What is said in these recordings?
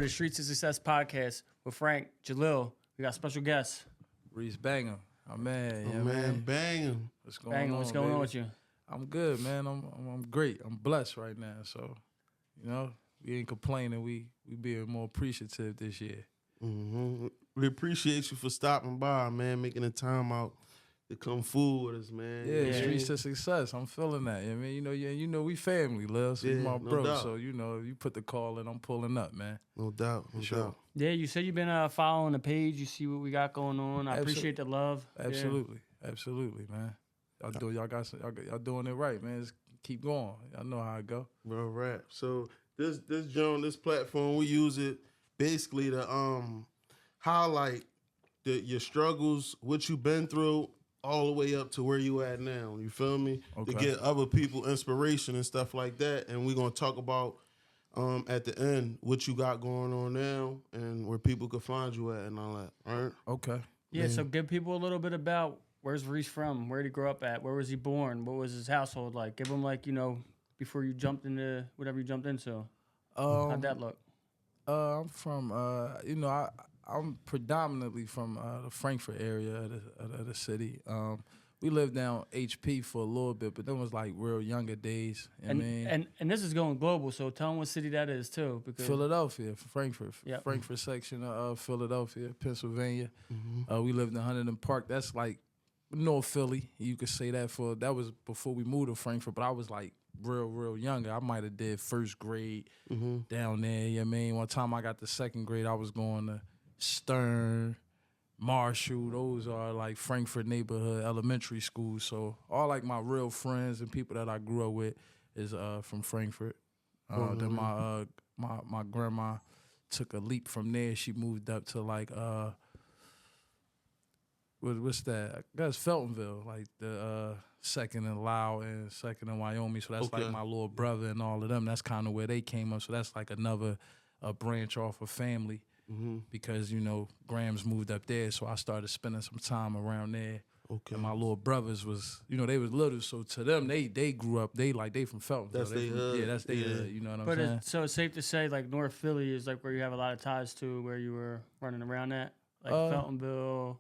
the Streets of Success podcast with Frank, Jalil. We got special guests. Reese Bangem. Oh man, Oh, man, Bangem. What's going on? What's going on with you? I'm good, man. I'm great. I'm blessed right now. So, we ain't complaining. We being more appreciative this year. Mm-hmm. We appreciate you for stopping by, man, making the time out to come fool with us, man. Yeah, Streets to Success. I'm feeling that. I mean, you know, we family, Lil. So you my bro. Doubt. So you put the call in, I'm pulling up, man. No doubt, no doubt. Yeah, you said you've been following the page. You see what we got going on. I appreciate the love. Absolutely, man. Y'all doing it right, man. Just keep going. Y'all know how it go. Bro, rap. So this platform, we use it basically to highlight your struggles, what you've been through, all the way up to where you at now. You feel me? Okay. To get other people inspiration and stuff like that. And we're gonna talk about at the end what you got going on now and where people can find you at and all that. All right? Okay. Yeah, so give people a little bit about where's Reese from? Where did he grow up at? Where was he born? What was his household like? Give him before you jumped into whatever you jumped into. How'd that look? I'm from I'm predominantly from the Frankford area of the city. We lived down HP for a little bit, but then was like real younger days. And this is going global, so tell them what city that is too. Because Philadelphia, Frankford, Yep. Frankford section of Philadelphia, Pennsylvania. Mm-hmm. We lived in Huntington Park. That's like North Philly. You could say that that was before we moved to Frankford, but I was like real younger. I might have did first grade down there. You know what I mean? One time I got to second grade, I was going to Stern, Marshall. Those are like Frankford neighborhood elementary schools. So all like my real friends and people that I grew up with is from Frankfurt. Then my grandma took a leap from there. She moved up to like what's that? I guess Feltonville, like the second in Lau and second in Wyoming. So that's like my little brother and all of them. That's kind of where they came up. So that's like another branch off of family. Because, Grams moved up there, so I started spending some time around there. Okay. And my little brothers was, they was little, so to them, they grew up, they from Felton. That's their hood. Yeah, that's their hood, you know what I'm But saying? so it's safe to say like North Philly is like where you have a lot of ties to, where you were running around at? Like Feltonville,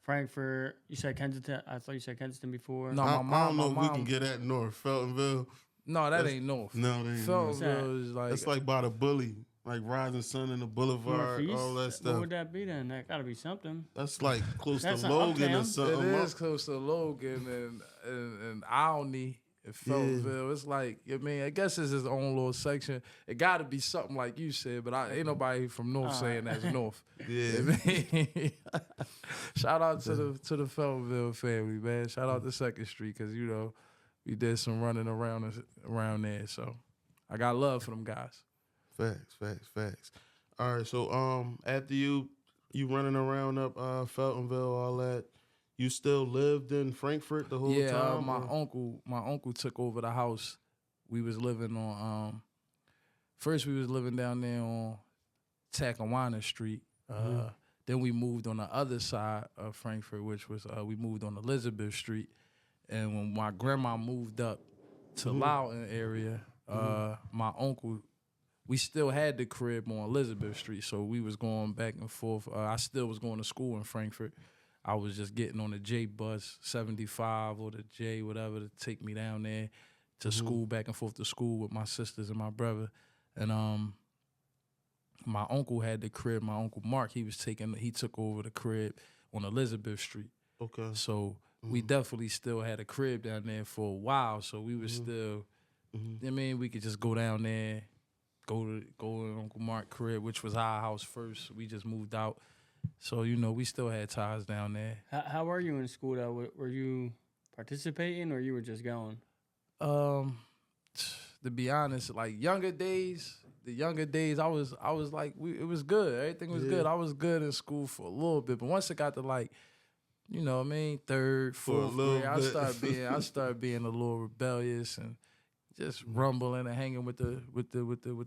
Frankfurt. You said Kensington. I thought you said Kensington before. No, I don't know if we can get at North. Feltonville. No, that ain't North. No, that ain't Feltonville is like... That's like by the Bully. Like Rising Sun and the Boulevard, Northeast? all that stuff. What would that be then? That gotta be something. That's like close That's to an Logan uptown. or something. It is close to Logan and Alney and Feltonville. It's like, I guess it's his own little section. It got to be something like you said, but ain't nobody from North saying that's North. Yeah. Shout out to the Feltonville family, man. Shout out to 2nd Street because, we did some running around there. So I got love for them guys. Facts. All right, so after you running around up Feltonville, all that, you still lived in Frankfurt the whole time? Yeah, my uncle took over the house. We was living on first we was living down there on Tackawana Street. Then we moved on the other side of Frankfurt, which was we moved on Elizabeth Street. And when my grandma moved up to Loudoun area, my uncle, we still had the crib on Elizabeth Street, so we was going back and forth. I still was going to school in Frankfurt. I was just getting on the J bus, 75 or the J, whatever, to take me down there to school, back and forth to school with my sisters and my brother. And my uncle had the crib. My Uncle Mark, he took over the crib on Elizabeth Street. Okay. So we definitely still had a crib down there for a while. So we was still, we could just go down there, go to Uncle Mark's crib, which was our house first. We just moved out. So, we still had ties down there. How were you in school though? Were you participating or you were just going? To be honest, like younger days, I was like, it was good. Everything was good. I was good in school for a little bit, but once it got to like, third, fourth grade, I started being a little rebellious and just rumbling and hanging with the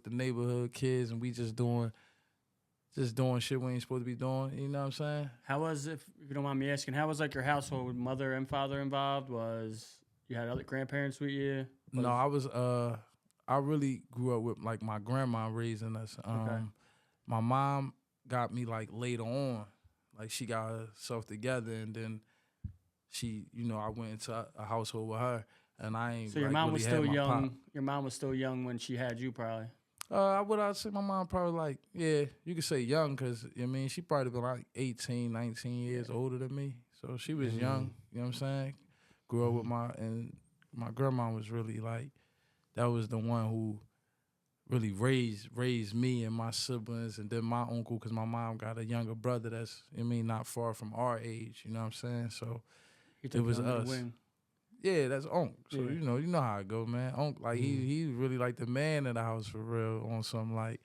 neighborhood kids, and we just doing shit we ain't supposed to be doing. You know what I'm saying? How was, if you don't mind me asking, how was like your household with mother and father involved? Was you had other grandparents with you? No, I really grew up with like my grandma raising us. Okay. my mom got me like later on, like she got herself together, and then she, you know, I went into a household with her, and I ain't. So your like, mom really was had still my young. pop. Your mom was still young when she had you, probably. I'd say my mom probably like, yeah, you could say young, because, I mean, she probably been like 18, 19 years older than me. So she was young, you know what I'm saying? Grew up with my grandma was really like, that was the one who really raised me and my siblings, and then my uncle, because my mom got a younger brother that's, I mean, not far from our age, you know what I'm saying? So it was under the us. wing. Yeah, that's Unc. So Yeah. you know how it go, man. Unc, like he really like the man of the house for real. On something like,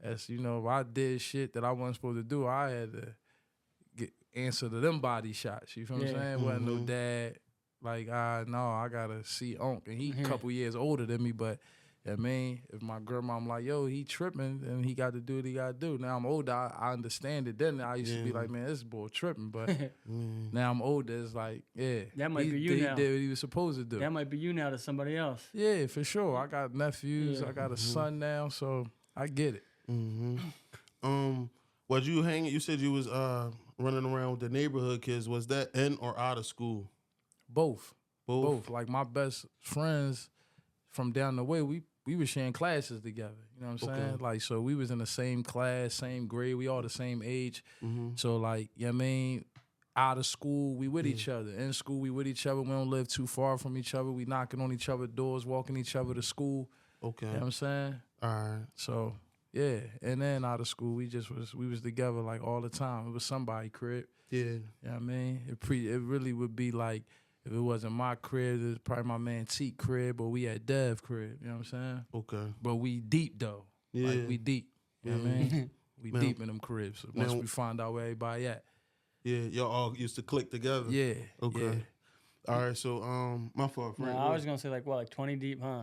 as you know, if I did shit that I wasn't supposed to do, I had to answer to them body shots. You feel what I'm saying? Wasn't no dad. Like, no, I gotta see Unc, and he a couple years older than me, but. I mean, if my grandma, I'm like, yo, he tripping, and he got to do what he got to do. Now I'm older, I understand it. Then I used to be like, man, this boy tripping. But now I'm older, it's like, yeah. That might be you he now. did what he was supposed to do. That might be you now to somebody else. Yeah, for sure. I got nephews. Yeah. I got a son now, so I get it. Was you hanging? You said you was running around with the neighborhood kids. Was that in or out of school? Both. Both. Like my best friends from down the way, we were sharing classes together. You know what I'm saying? Like, so we was in the same class, same grade. We all the same age. So like, you know what I mean? Out of school, we with each other. In school, we with each other. We don't live too far from each other. We knocking on each other's doors, walking each other to school. Okay. You know what I'm saying? All right. So, yeah. And then out of school, we was together like all the time. It was somebody's crib. Yeah. You know what I mean? It really would be like, if it wasn't my crib, it was probably my man Teak crib, or we at Dev crib. You know what I'm saying? Okay. But we deep, though. Yeah. Like, we deep. You know what I mean? We Now- deep in them cribs. So once now- we find out where everybody at. Yeah. Y'all all used to click together. Yeah. Okay. Yeah. All right. So my fault. No, Frank. I was gonna say like 20 deep, huh?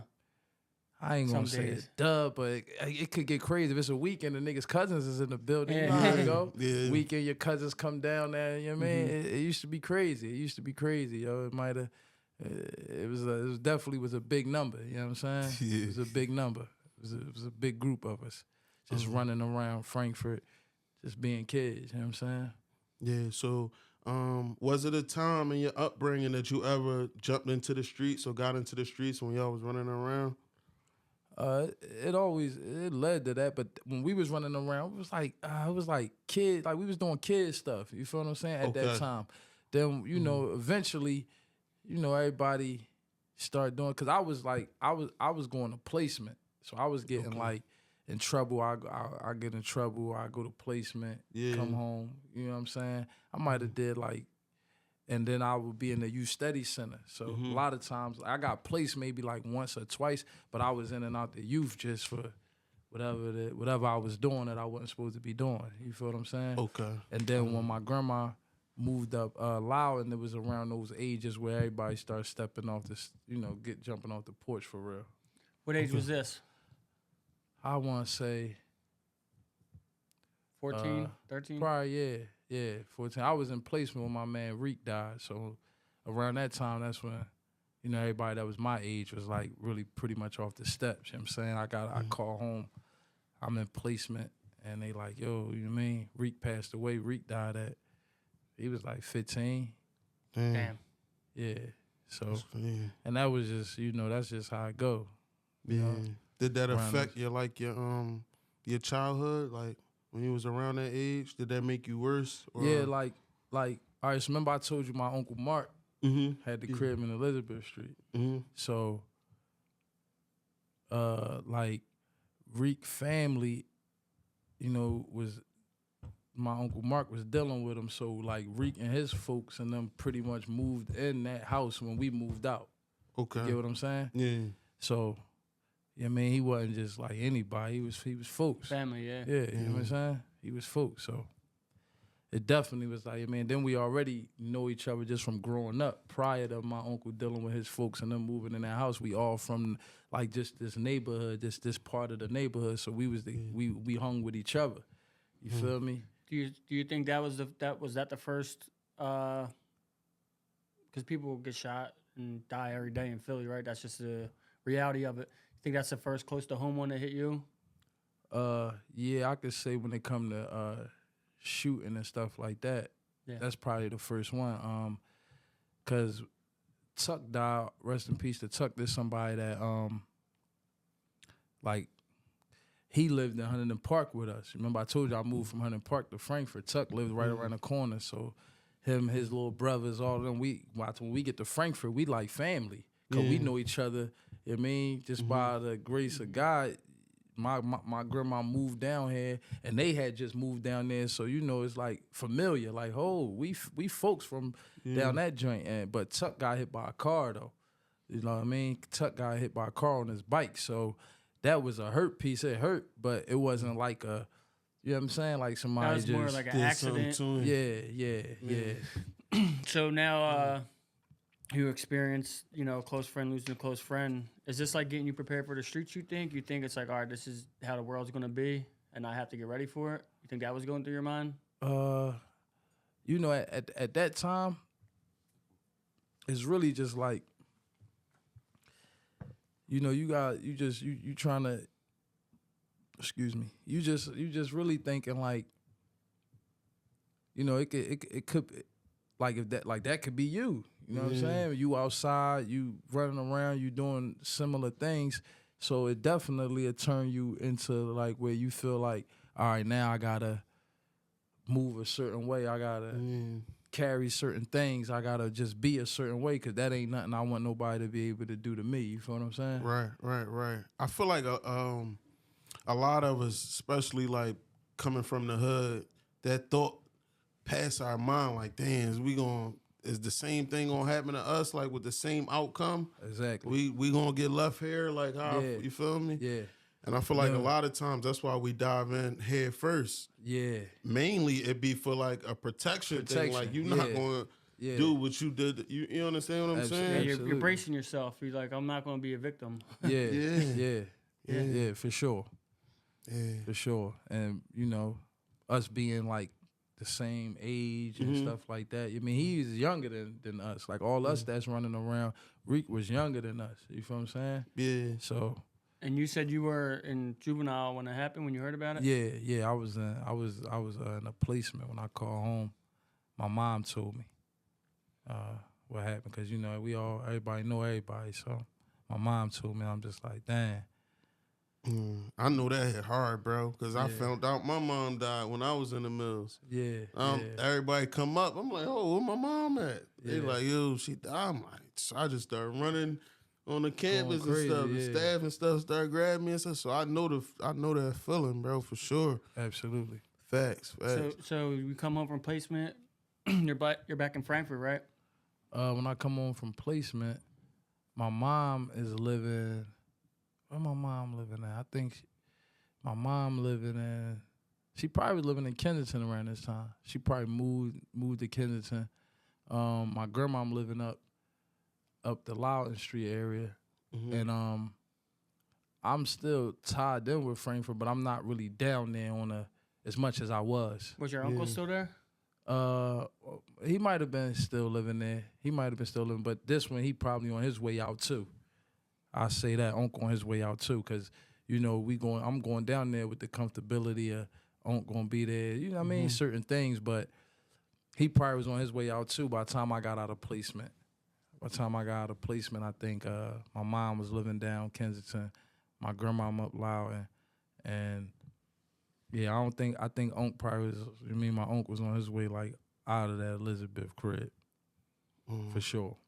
I ain't gonna Some say days. it's dub, but it could get crazy if it's a weekend. The niggas' cousins is in the building. You know Yeah. how it go. Yeah. Weekend, your cousins come down there. You know what I mean? It used to be crazy. It used to be crazy, yo. It might have. It was definitely was a big number. You know what I'm saying? Yeah. It was a big number. It was a big group of us, just running around Frankford, just being kids. You know what I'm saying? Yeah. So, was it a time in your upbringing that you ever jumped into the streets or got into the streets when y'all was running around? It led to that, but when we was running around, it was like kid, like we was doing kid stuff. You feel what I'm saying? At that Okay. time, then you know, eventually, you know, everybody started doing, because I was going to placement, so I was getting like in trouble. I get in trouble. I go to placement, come home. You know what I'm saying? I might have did like. And then I would be in the youth study center. So a lot of times I got placed maybe like once or twice, but I was in and out the youth just for whatever I was doing that I wasn't supposed to be doing. You feel what I'm saying? Okay. And then when my grandma moved up Lau, and it was around those ages where everybody started stepping off this, you know, jumping off the porch for real. What age was this? I want to say 14, 13? probably, yeah, 14. I was in placement when my man Reek died. So around that time, that's when, you know, everybody that was my age was like really pretty much off the steps. You know what I'm saying? I call home, I'm in placement, and they like, yo, you know what I mean? Reek passed away. Reek died he was like 15. Damn. Yeah. So, Yeah. and that was just, you know, that's just how it go. You know? Did that around affect your childhood? Like when you was around that age, did that make you worse? Or? Yeah, like, all right, so remember I told you my Uncle Mark had the crib in Elizabeth Street. So, like, Reek family, you know, my Uncle Mark was dealing with him. So, like, Reek and his folks and them pretty much moved in that house when we moved out. Okay. You get what I'm saying? Yeah. So, yeah, I mean, he wasn't just like anybody. He was folks. Family, yeah. Yeah, you know what I'm saying? He was folks. So it definitely was like, I mean, then we already know each other just from growing up. Prior to my uncle dealing with his folks and them moving in that house, we all from like just this neighborhood, this part of the neighborhood. So we was we hung with each other. You feel me? Do you think that was the first? Because people get shot and die every day in Philly, right? That's just the reality of it. You think that's the first close to home one that hit you? Yeah, I could say when it come to shooting and stuff like that, that's probably the first one. Cause Tuck died, rest in peace to Tuck. There's somebody that like he lived in Huntington Park with us. Remember I told you I moved from Huntington Park to Frankford. Tuck lived right around the corner, so him, his little brothers, all of them. When we get to Frankford, we like family. Cause we know each other. You know what I mean, just by the grace of God. My grandma moved down here, and they had just moved down there, so you know it's like familiar. Like, we folks from down that joint. But Tuck got hit by a car though. You know what I mean? Tuck got hit by a car on his bike, so that was a hurt piece. It hurt, but it wasn't like a, you know what I'm saying? Like somebody that was just more like an accident. Yeah. So now you experience, a close friend losing a close friend. Is this like getting you prepared for the streets, you think? You think it's like, all right, this is how the world's going to be, and I have to get ready for it? You think that was going through your mind? At that time, it's really just like, you trying to, excuse me, you just really thinking like, it could, like if that could be you. You know what I'm saying? You outside, you running around, you doing similar things. So it definitely turn you into like where you feel like, all right, now I gotta move a certain way. I gotta carry certain things. I gotta just be a certain way, because that ain't nothing I want nobody to be able to do to me. You feel what I'm saying? Right. I feel like a lot of us, especially like coming from the hood, that thought passed our mind like, damn, is the same thing gonna happen to us, like with the same outcome? Exactly. We gonna get left here, like how you feel me? Yeah. And I feel like a lot of times that's why we dive in head first. Yeah. Mainly it be for like a protection thing. Like you're not gonna do what you did. You understand what I'm saying? Yeah, you're bracing yourself. You're like, I'm not gonna be a victim. Yeah, for sure. Yeah. For sure. And us being like the same age and stuff like that. I mean, he's younger than us. Like all us that's running around, Reek was younger than us. You feel what I'm saying? Yeah. So. And you said you were in juvenile when it happened, when you heard about it? Yeah. I was in a placement when I called home. My mom told me what happened, because everybody know everybody. So my mom told me. I'm just like, damn. I know that hit hard, bro, because I found out my mom died when I was in the mills. Everybody come up. I'm like, oh, where my mom at? They like, yo, she died. I'm like, so I just started running on the campus and stuff. The staff and stuff started grabbing me and stuff. So I know that feeling, bro, for sure. Absolutely. Facts. So you come home from placement. You're back in Frankfurt, right? When I come home from placement, my mom is living. Where my mom living at? I think my mom living in. She probably was living in Kensington around this time. She probably moved to Kensington. My grandma living up the Loudon Street area, and I'm still tied in with Frankfurt, but I'm not really down there as much as I was. Was your uncle still there? He might have been still living there. But this one he probably on his way out too. I say that Uncle on his way out too, because I'm going down there with the comfortability of Uncle gonna be there. You know what I mean? Certain things, but he probably was on his way out too by the time I got out of placement. I think my mom was living down Kensington, my grandma up Loudon, and I think Uncle probably was. My uncle was on his way like out of that Elizabeth crib, for sure.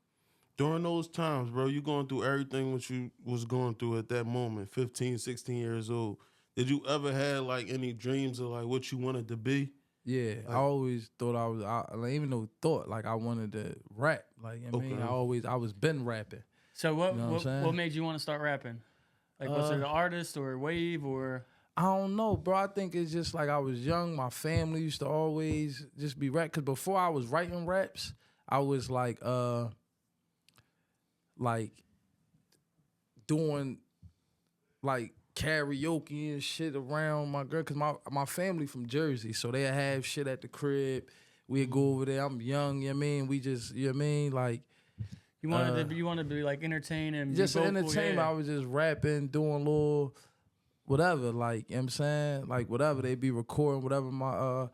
During those times, bro, you going through everything what you was going through at that moment, 15, 16 years old. Did you ever have like any dreams of like what you wanted to be? Yeah, I always thought I wanted to rap. Like, I was been rapping. So what made you want to start rapping? Like, was it an artist or a wave or? I don't know, bro. I think it's just like I was young. My family used to always just be rap. Because before I was writing raps, I was like doing like karaoke and shit around my girl, cause my family from Jersey, so they have shit at the crib. We'd go over there. I'm young, you know what I mean? We just, you know what I mean? Like, you wanted to be like entertaining, just entertainment. I was just rapping, doing little whatever, like, you know what I'm saying? Like, whatever, they be recording, whatever my,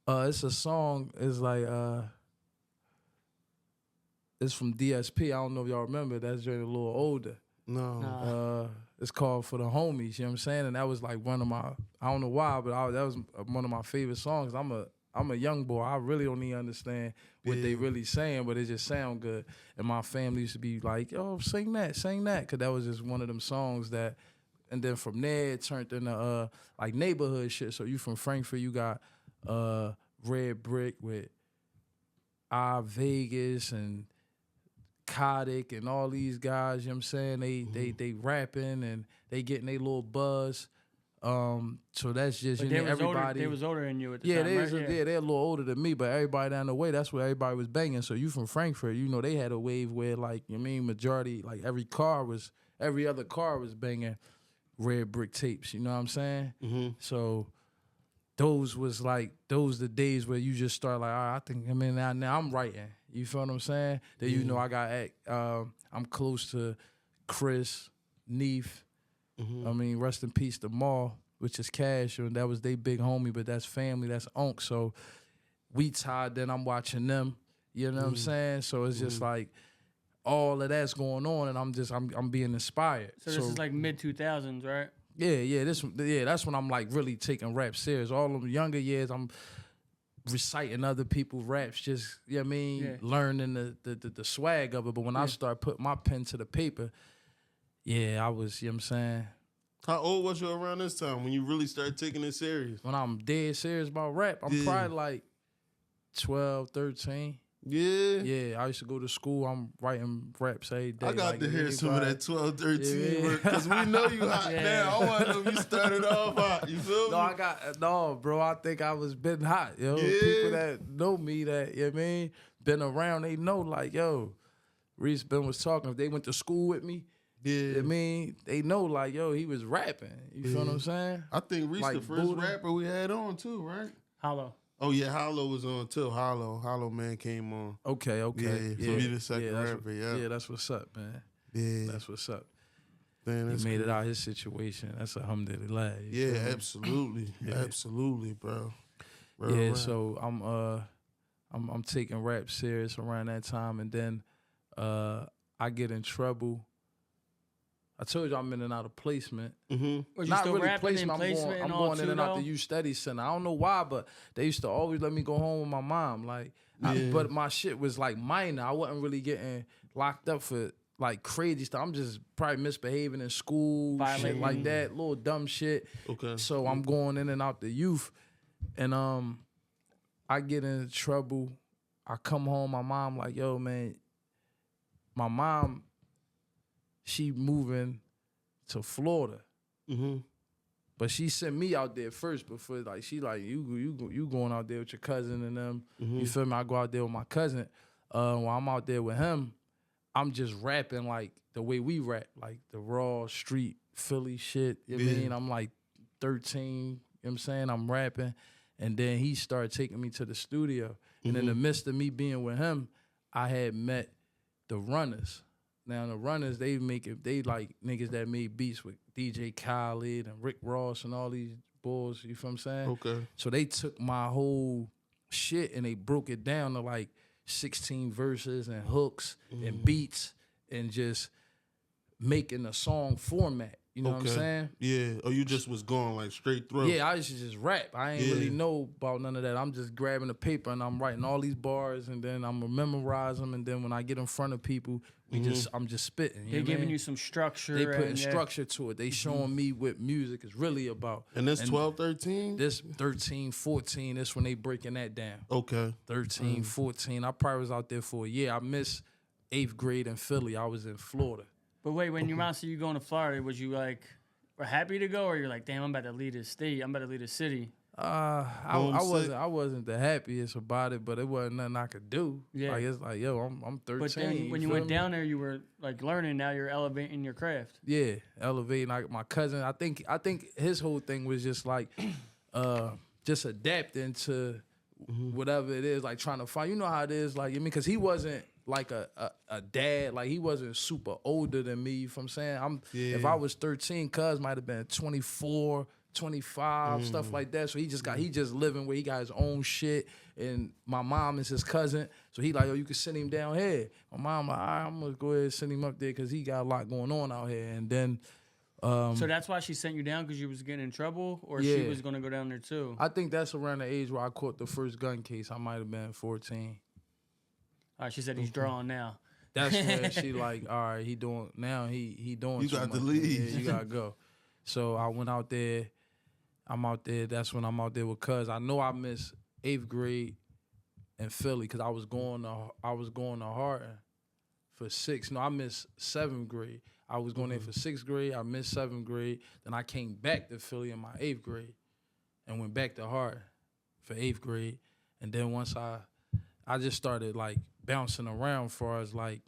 it's a song, it's like, it's from DSP. I don't know if y'all remember, that's just a little older. No. It's called For the Homies, you know what I'm saying? And that was like one of my, I don't know why, but that was one of my favorite songs. I'm a young boy. I really don't even understand what they really saying, but it just sound good. And my family used to be like, "Oh, sing that," because that was just one of them songs that. And then from there, it turned into like neighborhood shit. So you from Frankford, you got Red Brick with Vegas and Kodik and all these guys, you know what I'm saying? They rapping and they getting their little buzz. So that's just, But you know, everybody. They was older than you at the Yeah, time, right? they're a little older than me, but everybody down the way, that's where everybody was banging. So you from Frankfurt, you know, they had a wave where, like, you know what I mean, majority, like every other car was banging Red Brick tapes, you know what I'm saying? Mm-hmm. So those the days where you just start like, all right, I think, I mean, now I'm writing. You feel what I'm saying? Then you know I got, I'm close to Chris, Neef. Mm-hmm. I mean, rest in peace to Maul, which is Cash, and that was they big homie, but that's family, that's Unc. So we tied, then I'm watching them. You know what I'm saying? So it's just like all of that's going on, and I'm being inspired. So this is like mid 2000s, right? Yeah, that's when I'm like really taking rap serious. All them younger years, I'm reciting other people's raps, just, you know what I mean, learning the swag of it. But when I start putting my pen to the paper, I was, you know what I'm saying? How old was you around this time when you really started taking it serious? When I'm dead serious about rap, I'm probably like 12, 13. Yeah. Yeah, I used to go to school. I'm writing raps every day. I got like, to hear some of that 12, 13 Yeah. work because we know you hot now. I want to know if you started off hot. You feel me? Bro, I think I was been hot, yo. Yeah. People that know me, that, you know what I mean, been around, they know, like, yo, Reese Ben was talking. If they went to school with me, Yeah. I mean, they know, like, yo, he was rapping. You feel what I'm saying? I think Reese Like the first Buddha. rapper we had on too, right? Hollow. Oh yeah, Hollow was on too. Hollow man came on. Okay. Yeah, so he the second rapper, Yeah, that's what's up, man. Yeah. That's what's up. Man, that's He made cool. it out of his situation. That's alhamdulillah. You Yeah, feel me? absolutely. Absolutely, bro. Yeah, Right. so I'm taking rap serious around that time, and then I get in trouble. I told you I'm in and out of placement. Mm-hmm. Was you Not still really rapping in placement. placement I'm and all going in too, and out though? the youth study center. I don't know why, but they used to always let me go home with my mom. Like, but my shit was like minor. I wasn't really getting locked up for like crazy stuff. I'm just probably misbehaving in school, shit Violating. like that, little dumb shit. Okay. So I'm going in and out the youth, and I get in trouble. I come home, my mom like, yo, man, my mom, she moving to Florida. Mm-hmm. But she sent me out there first before, like, she like, you going out there with your cousin and them. You feel me? I go out there with my cousin. When I'm out there with him, I'm just rapping like the way we rap, like the raw street Philly shit. You know what I mean? I'm like 13, you know what I'm saying? I'm rapping. And then he started taking me to the studio. And in the midst of me being with him, I had met the Runners. Now the Runners, they like niggas that made beats with DJ Khaled and Rick Ross and all these boys, you feel what I'm saying? Okay. So they took my whole shit and they broke it down to like 16 verses and hooks and beats and just making a song format. You know what I'm saying? Yeah. Oh, you just was going like straight through. Yeah, I used to just rap. I ain't really know about none of that. I'm just grabbing a paper and I'm writing all these bars and then I'm gonna memorize them, and then when I get in front of people, I'm just spitting. They're giving you some structure. They putting and, structure to it. They showing me what music is really about. And this 12, 13? This 13, 14, this when they breaking that down. Okay. 13, 14. I probably was out there for a year. I missed 8th grade in Philly. I was in Florida. But wait, when your mom said you going to Florida, was you like happy to go, or you're like, damn, I'm about to leave this state, I'm about to leave this city? I wasn't the happiest about it, but it wasn't nothing I could do. Yeah. Like, it's like, yo, I'm 13. But then when you went down there, you were like learning. Now you're elevating your craft. Yeah, elevating. Like my cousin, I think his whole thing was just like, just adapting to whatever it is, like trying to find. You know how it is, like, I mean, because he wasn't like a dad, like he wasn't super older than me. You know what I'm saying? If I was 13, cuz might have been 24, 25, stuff like that. So he just living where he got his own shit. And my mom is his cousin. So he like, yo, you can send him down here. My mom like, all right, I'm gonna go ahead and send him up there because he got a lot going on out here. And then so that's why she sent you down, because you was getting in trouble, or she was gonna go down there too? I think that's around the age where I caught the first gun case. I might have been 14. All right, she said he's drawing now. That's when she like, all right, he doing he doing. You too got to much. leave. Yeah, you gotta go. So I went out there. I'm out there. That's when I'm out there with cuz. I know I missed 8th grade in Philly because I was going to Harton for 6. No, I missed 7th grade. I was going there for 6th grade. I missed 7th grade. Then I came back to Philly in my 8th grade and went back to Harton for 8th grade. And then once I just started like bouncing around far as like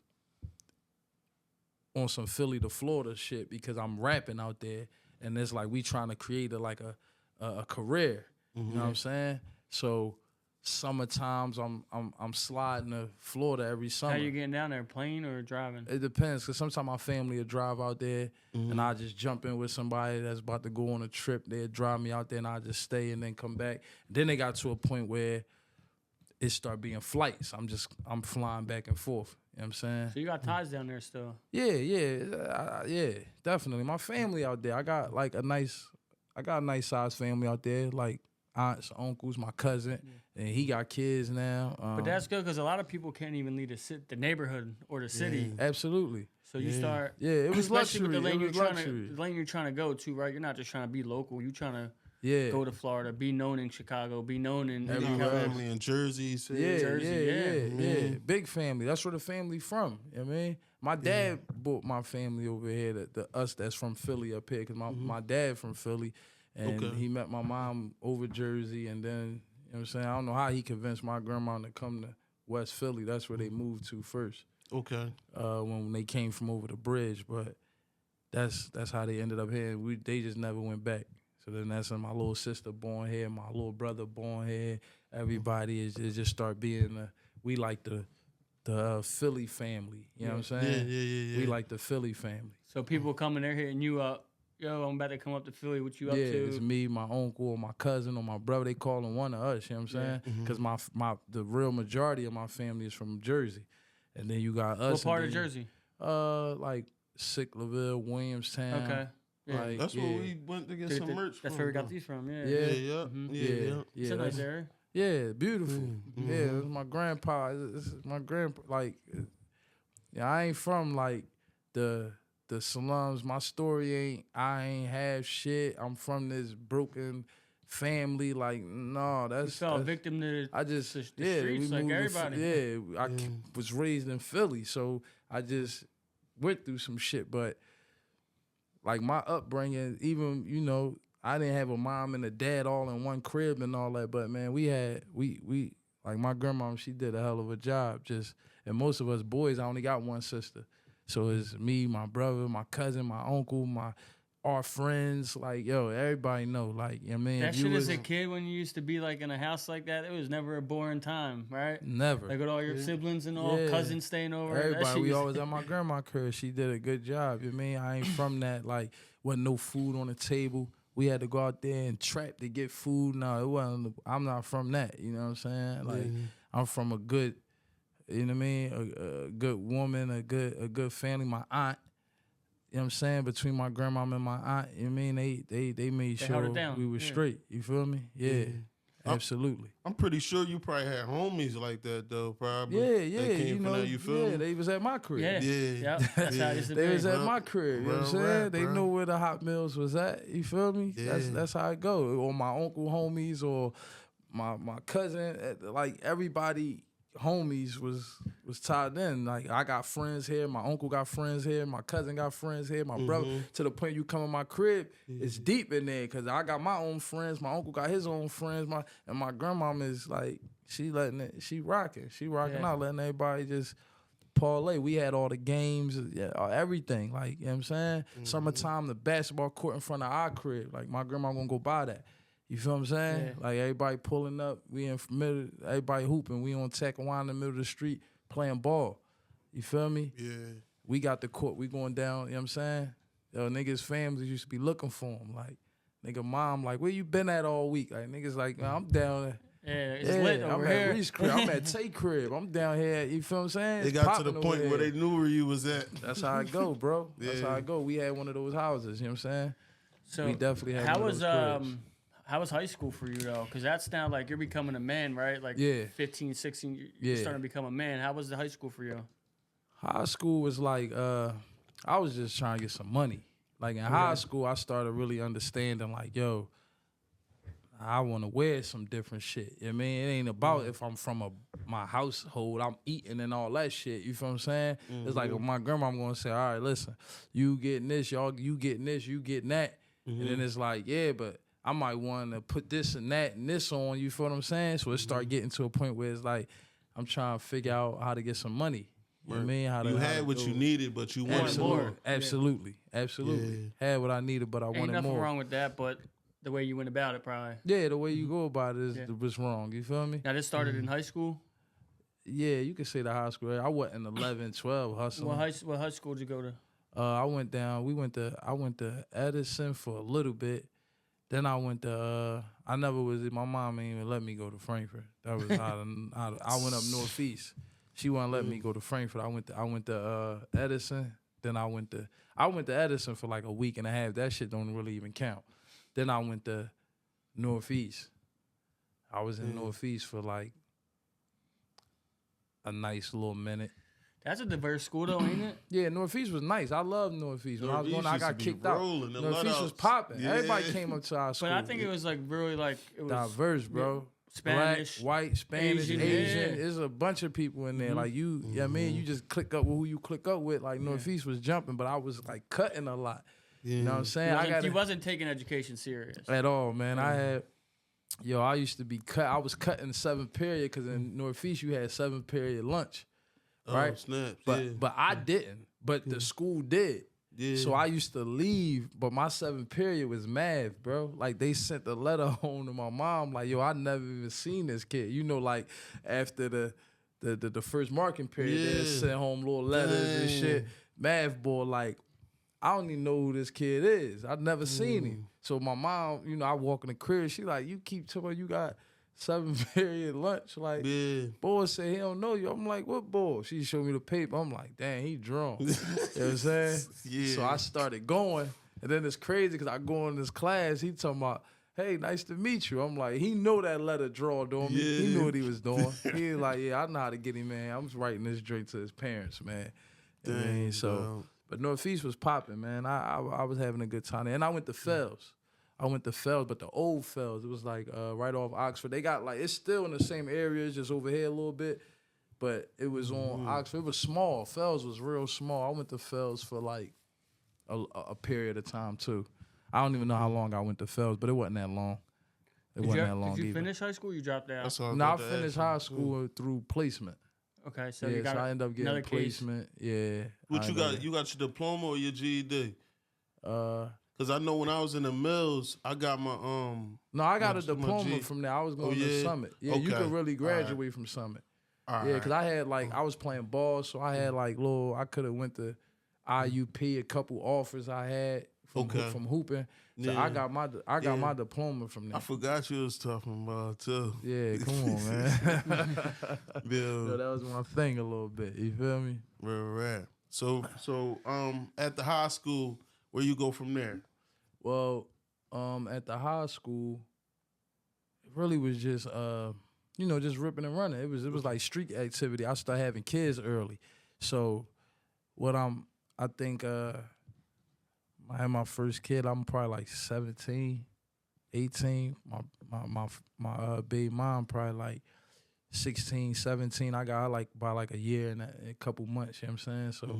on some Philly to Florida shit because I'm rapping out there. And it's like we trying to create a career. You know what I'm saying? So summertimes I'm sliding to Florida every summer. How you getting down there? Plane or driving? It depends, because sometimes my family will drive out there and I just jump in with somebody that's about to go on a trip. They'll drive me out there and I just stay and then come back. Then they got to a point where it start being flights. I'm flying back and forth. You know what I'm saying? So you got ties down there still? Yeah, definitely. My family out there, I got a nice size family out there, like aunts, uncles, my cousin, and he got kids now. But that's good, because a lot of people can't even leave the neighborhood or the city. Absolutely. So you start, it was especially luxury. with the lane It was luxury. the lane you're trying to go to, right? You're not just trying to be local. You're trying to go to Florida, be known in Chicago, be known in family in Jersey. Yeah. Big family. That's where the family from. You know what I mean? My dad brought my family over here, us that's from Philly up here, because my dad from Philly, and he met my mom over Jersey, and then, you know what I'm saying? I don't know how he convinced my grandma to come to West Philly. That's where they moved to first. Okay. When they came from over the bridge, but that's how they ended up here. They just never went back. So then that's when my little sister born here, my little brother born here. Everybody is just start being we like the Philly family. You know what I'm saying? Yeah. We like the Philly family. So people coming there hitting you up. Yo, I'm about to come up to Philly. What you up to? Yeah, it's me, my uncle, or my cousin, or my brother. They calling one of us. You know what I'm saying? Because the real majority of my family is from Jersey, and then you got us. What part of Jersey? Like Sicklerville, Williamstown. Okay. Yeah. Like, that's where we went to get some merch from. That's where we got these from, Yeah. It's a nice area. Yeah, beautiful. Yeah, it was my grandpa. It's my grandpa. Like, I ain't from like the slums. My story I ain't have shit. I'm from this broken family. Like, no, that's. You fell victim to the streets like everybody. I was raised in Philly, so I just went through some shit, but. Like my upbringing, even, I didn't have a mom and a dad all in one crib and all that, but man, we like my grandma, she did a hell of a job. And most of us boys, I only got one sister. So it's me, my brother, my cousin, my uncle, our friends, like, yo, everybody know, like, you know what I mean? That shit as a kid when you used to be like in a house like that, it was never a boring time, right? Never. Like with all your siblings and all, cousins staying over. Everybody, we always at my grandma's crib. She did a good job, you know what I mean? I ain't from that, like, wasn't no food on the table. We had to go out there and trap to get food. No, it wasn't, I'm not from that, you know what I'm saying? Like, I'm from a good, you know what I mean? A good woman, a good family, my aunt. You know what I'm saying? Between my grandmom and my aunt, you know what I mean? They made sure we were straight. You feel me? Yeah. Absolutely. I'm pretty sure you probably had homies like that though, probably. Yeah. That came from there, you feel me? They was at my crib. Yeah. That's how it used to be. They was at my crib, you know what I'm saying? They know where the hot meals was at, you feel me? Yeah. That's how it go. Or my uncle homies or my cousin, like everybody homies was tied in. Like I got friends here, my uncle got friends here, my cousin got friends here, my brother. To the point you come in my crib, it's deep in there because I got my own friends, my uncle got his own friends, and my grandmom is like she rocking out, letting everybody just parlay. We had all the games, everything. Like, you know what I'm saying? Summertime, the basketball court in front of our crib. Like my grandma gonna go buy that. You feel what I'm saying? Yeah. Like everybody pulling up, we in middle, everybody hooping, we on Tech and Wine in the middle of the street playing ball. You feel me? Yeah. We got the court, we going down, you know what I'm saying? Yo, niggas' families used to be looking for him. Like, nigga mom, like, where you been at all week? Like, niggas like, man, I'm down there. Yeah, it's lit over I'm here. at Reese crib, I'm at Tay crib. I'm down here, you feel what I'm saying? They It's got to the popping point over where there. they knew where you was at. That's how I go, bro. That's how Yeah. I go. We had one of those houses, you know what I'm saying? So We definitely had how one was of those cribs. how was high school for you though? Because that's now like you're becoming a man, right? Like Yeah. 15, 16, you're Yeah. starting to become a man. How was the high school for you? High school was like, I was just trying to get some money. Like in high school, I started really understanding like, yo, I want to wear some different shit. You know what I mean? It ain't about if I'm from my household, I'm eating and all that shit. You feel what I'm saying? It's like my grandma, I'm going to say, all right, listen, you getting this, y'all, you getting this, you getting that. And then it's like, yeah, but I might want to put this and that and this on, you feel what I'm saying? So it start getting to a point where it's like, I'm trying to figure out how to get some money. You know what I mean? You had what you needed, but you wanted Absolutely, more. absolutely. Had what I needed, but I Ain't wanted nothing more. wrong with that, but the way you went about it probably. Yeah, the way you go about it is Yeah. what's wrong. You feel me? Now this started in high school. Yeah, you could say the high school. I wasn't 11, 12 hustling. What high school did you go to? I went down. I went to Edison for a little bit. Then I went to. I never was. My mom ain't even let me go to Frankford. That was I went up northeast. She wouldn't let me go to Frankford. I went to Edison. Then I went to Edison for like a week and a half. That shit don't really even count. Then I went to Northeast. I was in Northeast for like a nice little minute. That's a diverse school though, ain't it? Yeah, Northeast was nice. I love Northeast. When I was going, I got kicked out. rolling, the Northeast was letouts. popping. Yeah. Everybody came up to our school. But I think it was like really like it was diverse, bro. Spanish, Black, white, Spanish, Asian, Asian. yeah. There's a bunch of people in there. Like you, yeah, I mean, you just click up with who you click up with. Like Northeast was jumping, but I was like cutting a lot. You know what I'm saying? He wasn't taking education serious. At all, man. I used to be cut. I was cutting 7th period because in Northeast you had 7th period lunch, right? Oh, snaps. But I didn't. But the school did. Yeah. So I used to leave, but my 7th period was math, bro. Like they sent a letter home to my mom, like, yo, I never even seen this kid. You know, like after the first marking period, they sent home little letters and shit. Math boy, like, I don't even know who this kid is. I've never seen him. So my mom, you know, I walk in the crib, she like, you keep telling me you got 7th period lunch. Like, boy said he don't know you. I'm like, what boy? She showed me the paper. I'm like, dang, he drunk. You know what I'm saying? Yeah. So I started going. And then it's crazy because I go in this class, he talking about, hey, nice to meet you. I'm like, he know that letter drawed on me. He knew what he was doing. He was like, yeah, I know how to get him, man. I'm just writing this drink to his parents, man. You know what I mean? So, but Northeast was popping, man. I was having a good time. And I went to Fells. But the old Fells, it was like right off Oxford. They got like, it's still in the same area, just over here a little bit, but it was on Oxford. It was small. Fells was real small. I went to Fells for like a period of time too. I don't even know how long I went to Fells, but it wasn't that long. Did you finish high school or you dropped out? No, I finished high school through placement. Okay, so Yeah, you got so I ended up getting another placement. Yeah. What you got? You got your diploma or your GED? Cause I know when I was in the mills, I got my No, I got a diploma from there. I was going to Summit. Yeah, you Okay. could really graduate from Summit. All Yeah, right. because I had like, I was playing ball, so I had like I could have went to IUP, a couple offers I had from hooping. So Yeah. I got my diploma from there. I forgot you was talking about too. Yeah, come on, man. Bill. Yo, that was my thing a little bit. You feel me? Right. So at the high school, where you go from there? Well, at the high school, it really was just just ripping and running. It was like street activity. I started having kids early. So I think I had my first kid, I'm probably like 17, 18. My baby mom probably like 16, 17. I got her like by like a year and a couple months, you know what I'm saying? So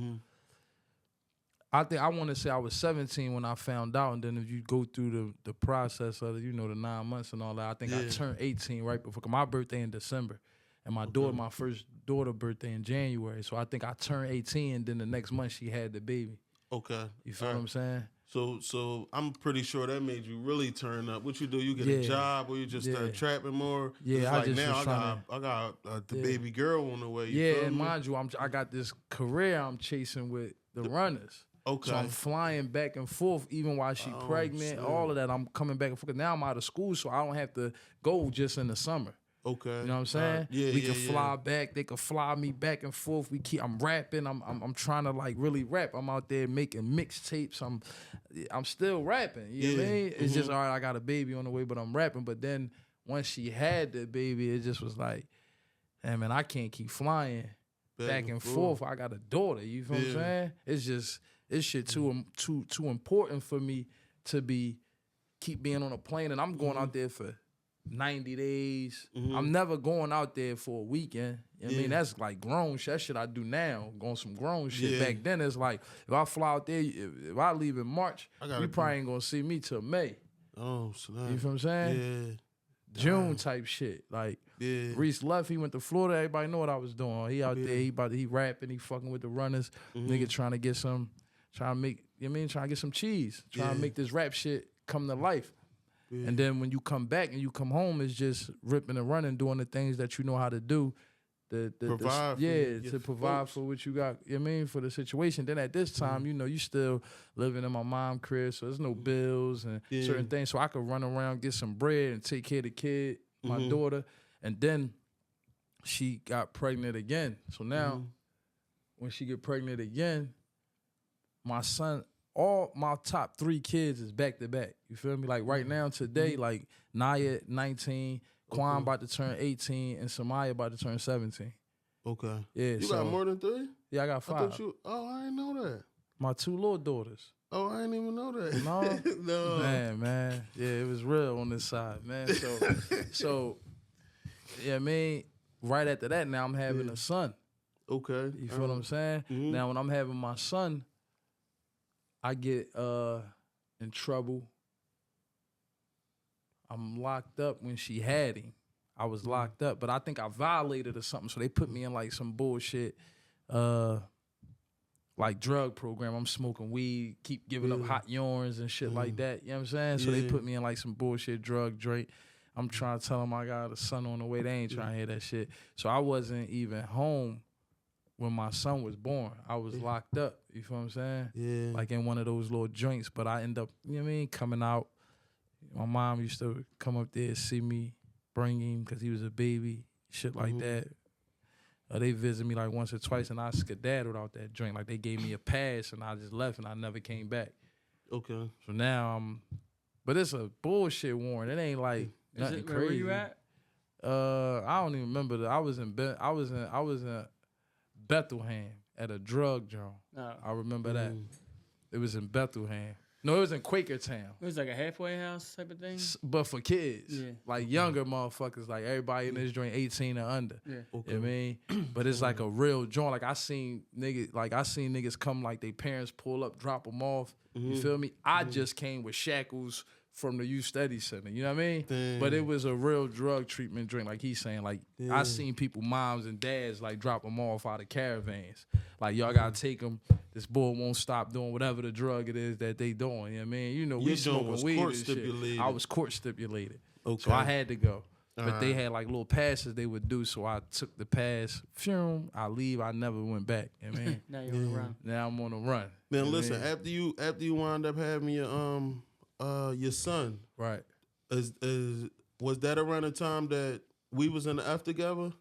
I think I want to say I was 17 when I found out, and then if you go through the process of the 9 months and all that, I think I turned 18 right before my birthday in December, and my first daughter birthday in January. So I think I turned 18, and then the next month she had the baby. Okay. You feel what I'm saying? So I'm pretty sure that made you really turn up. What you do? You get Yeah. a job, or you just start trapping more? Yeah, it's I like just now was I got the baby girl on the way. You Yeah, feel and me? mind you, I got this career I'm chasing with the runners. Okay. So I'm flying back and forth even while she pregnant, snap. all of that. I'm coming back and forth. Now I'm out of school, so I don't have to go just in the summer. Okay. You know what I'm saying? Yeah, we can fly back. They can fly me back and forth. I'm rapping. I'm trying to like really rap. I'm out there making mixtapes. I'm still rapping. You know what I mean? It's just all right, I got a baby on the way, but I'm rapping. But then once she had the baby, it just was like, hey man, I can't keep flying back and forth. I got a daughter. You feel what I'm saying? It's just this shit too important for me to keep being on a plane, and I'm going out there for 90 days. I'm never going out there for a weekend. You know what I mean? That's like grown shit. That shit I do now, going some grown shit. Back then, it's like, if I fly out there, if I leave in March, you probably ain't gonna see me till May. Oh, snap. You feel what I'm saying? Yeah. June type shit. Like, Reese left, he went to Florida, everybody know what I was doing. He out there, he rapping, he fucking with the runners. Nigga trying to get some, trying to make, you know what I mean? Trying to get some cheese. Trying to make this rap shit come to life. And then when you come back and you come home, it's just ripping and running, doing the things that you know how to do. To provide for what you got, you know what I mean, for the situation. Then at this time, you know, you still living in my mom's crib, so there's no bills and certain things. So I could run around, get some bread and take care of the kid, my daughter. And then she got pregnant again. So now when she get pregnant again, my son, all my top 3 kids is back to back. You feel me? Like right now, today, like Naya 19, Quan about to turn 18, and Samaya about to turn 17. Okay. Yeah. You got more than 3? Yeah, I got 5. I didn't know that. My 2 little daughters. Oh, I didn't even know that. No? No. Man. Yeah, it was real on this side, man. So yeah, I mean, right after that, now I'm having a son. Okay. You feel what I'm saying? Now, when I'm having my son, I get in trouble. I'm locked up when she had him. I was locked up, but I think I violated or something, so they put me in like some bullshit, like drug program. I'm smoking weed, keep giving up hot yarns and shit like that. You know what I'm saying? So they put me in like some bullshit drug drink. I'm trying to tell them I got a son on the way. They ain't trying to hear that shit. So I wasn't even home when my son was born. I was locked up. You feel what I'm saying? Yeah. Like in one of those little joints. But I end up, you know what I mean, coming out. My mom used to come up there, see me, bring him because he was a baby, shit like that. They visit me like once or twice, and I skedaddled out that joint. Like they gave me a pass, and I just left, and I never came back. Okay. So now but it's a bullshit warrant. It ain't like nothing crazy. Where were you at? I don't even remember. I was in Bethlehem at a drug joint. No. I remember that. It was in Bethlehem. No, it was in Quakertown. It was like a halfway house type of thing? But for kids. Yeah. Like younger motherfuckers. Like everybody in this joint 18 or under. Yeah. Okay. You know what I mean? But it's like a real joint. Like I seen niggas come, like their parents pull up, drop them off. You feel me? I just came with shackles from the Youth Study Center. You know what I mean? Damn. But it was a real drug treatment drink. Like he's saying, like I seen people, moms and dads, like drop them off out of caravans. Like y'all gotta take them. This boy won't stop doing whatever the drug it is that they doing. You know what I mean? You know, we smoking weed and shit. I was court stipulated. Okay. So I had to go. But they had like little passes they would do, so I took the pass. I leave. I never went back. You know what I mean? Now you're on the run. Now I'm on the run. Man, You know listen. what I mean? After you wind up having your son, Right. Was that around the time that we was in the F together?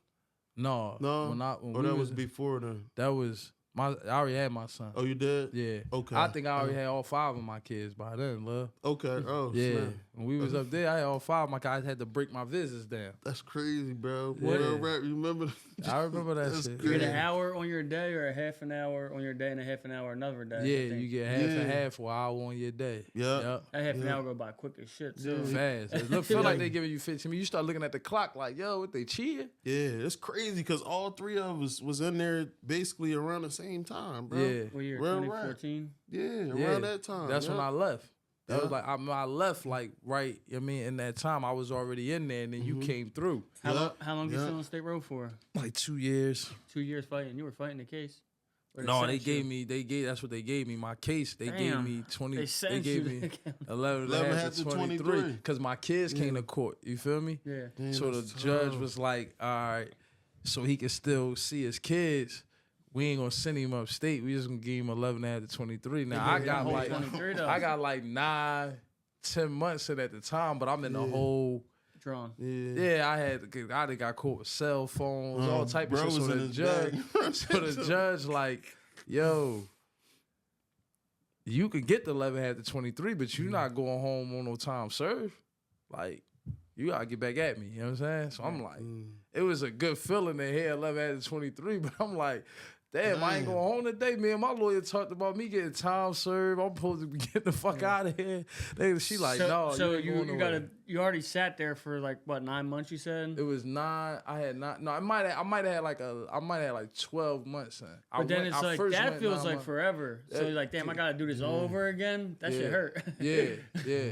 No. Or that was before then? That was I already had my son. Oh, you did? Yeah. Okay. I think I already had all 5 of my kids by then, love. Okay. Oh, Yeah. snap. When we was up there, I had all 5 of my guys. Had to break my visits down. That's crazy, bro. Yeah. What a rap? You remember? I remember that That's shit. You get crazy. an hour on your day or a half an hour on your day and a half an hour another day? I Yeah, think. you get half and half for an hour on your day. Yeah. That half an hour go by quick as shit, too. Fast. It feel like they giving you 15 minutes. You start looking at the clock like, yo, what they cheating? Yeah, it's crazy because all 3 of us was in there basically around the same time, bro. Yeah. What year? Real 2014? Yeah, around Yeah. that time. That's when I left. That was Yeah. like I left like right. I mean, in that time I was already in there, and then you came through. How long you still on State Road for? Like 2 years. 2 years fighting. You were fighting the case. Or No, they sent you? gave me. That's what they gave me. My case. They gave Damn. me 20. They They, sent gave you me the 11 11 and a half half to to 23 23. because my kids came to court. You feel me? Yeah. Man, So the that's judge tough. was like, all right, so he can still see his kids. We ain't gonna send him upstate. We just gonna give him 11 and a half to 23. Now I got whole like 23 though. I got like 9, 10 months in at the time, but I'm in the whole. Drawn. Yeah. I done got caught with cell phones, all type of bro shit. So was in the his judge, bag. so the judge like, yo, you can get the 11 half to 23, but you're not going home on no time served. Like, you gotta get back at me. You know what I'm saying? So I'm like, it was a good feeling to hear 11 half to 23, but I'm like, damn, I ain't going home today, man. My lawyer talked about me getting time served. I'm supposed to be getting the fuck out of here. She like, no, So you ain't going you nowhere. you already sat there for like what 9 months? You said. It was 9. I had not. No, I might have had like 12 months. Son. But then it's like that feels like months. forever. So you're like, damn, I gotta do this over again. That shit hurt. Yeah.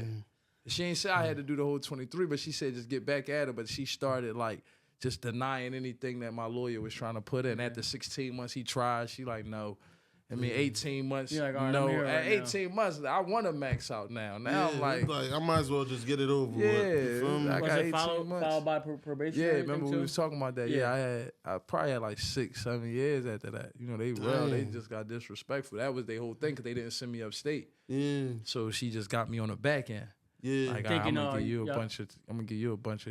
She ain't say I had to do the whole 23, but she said just get back at her. But she started like just denying anything that my lawyer was trying to put in. After 16 months, he tried. She like, no. I mean, 18 months, You're like, all right, no. I'm here At right 18 months, I want to max out now. Now I'm like, I might as well just get it over with. Yeah, You feel me? I Was got it 18 months. followed by probation? yeah, or anything remember too? we was talking about that. Yeah, I probably had like 6, 7 years after that. You know, they just got disrespectful. That was their whole thing because they didn't send me upstate. Yeah. So she just got me on the back end. Yeah. Like, Thinking, I'm gonna give you a yeah. bunch of,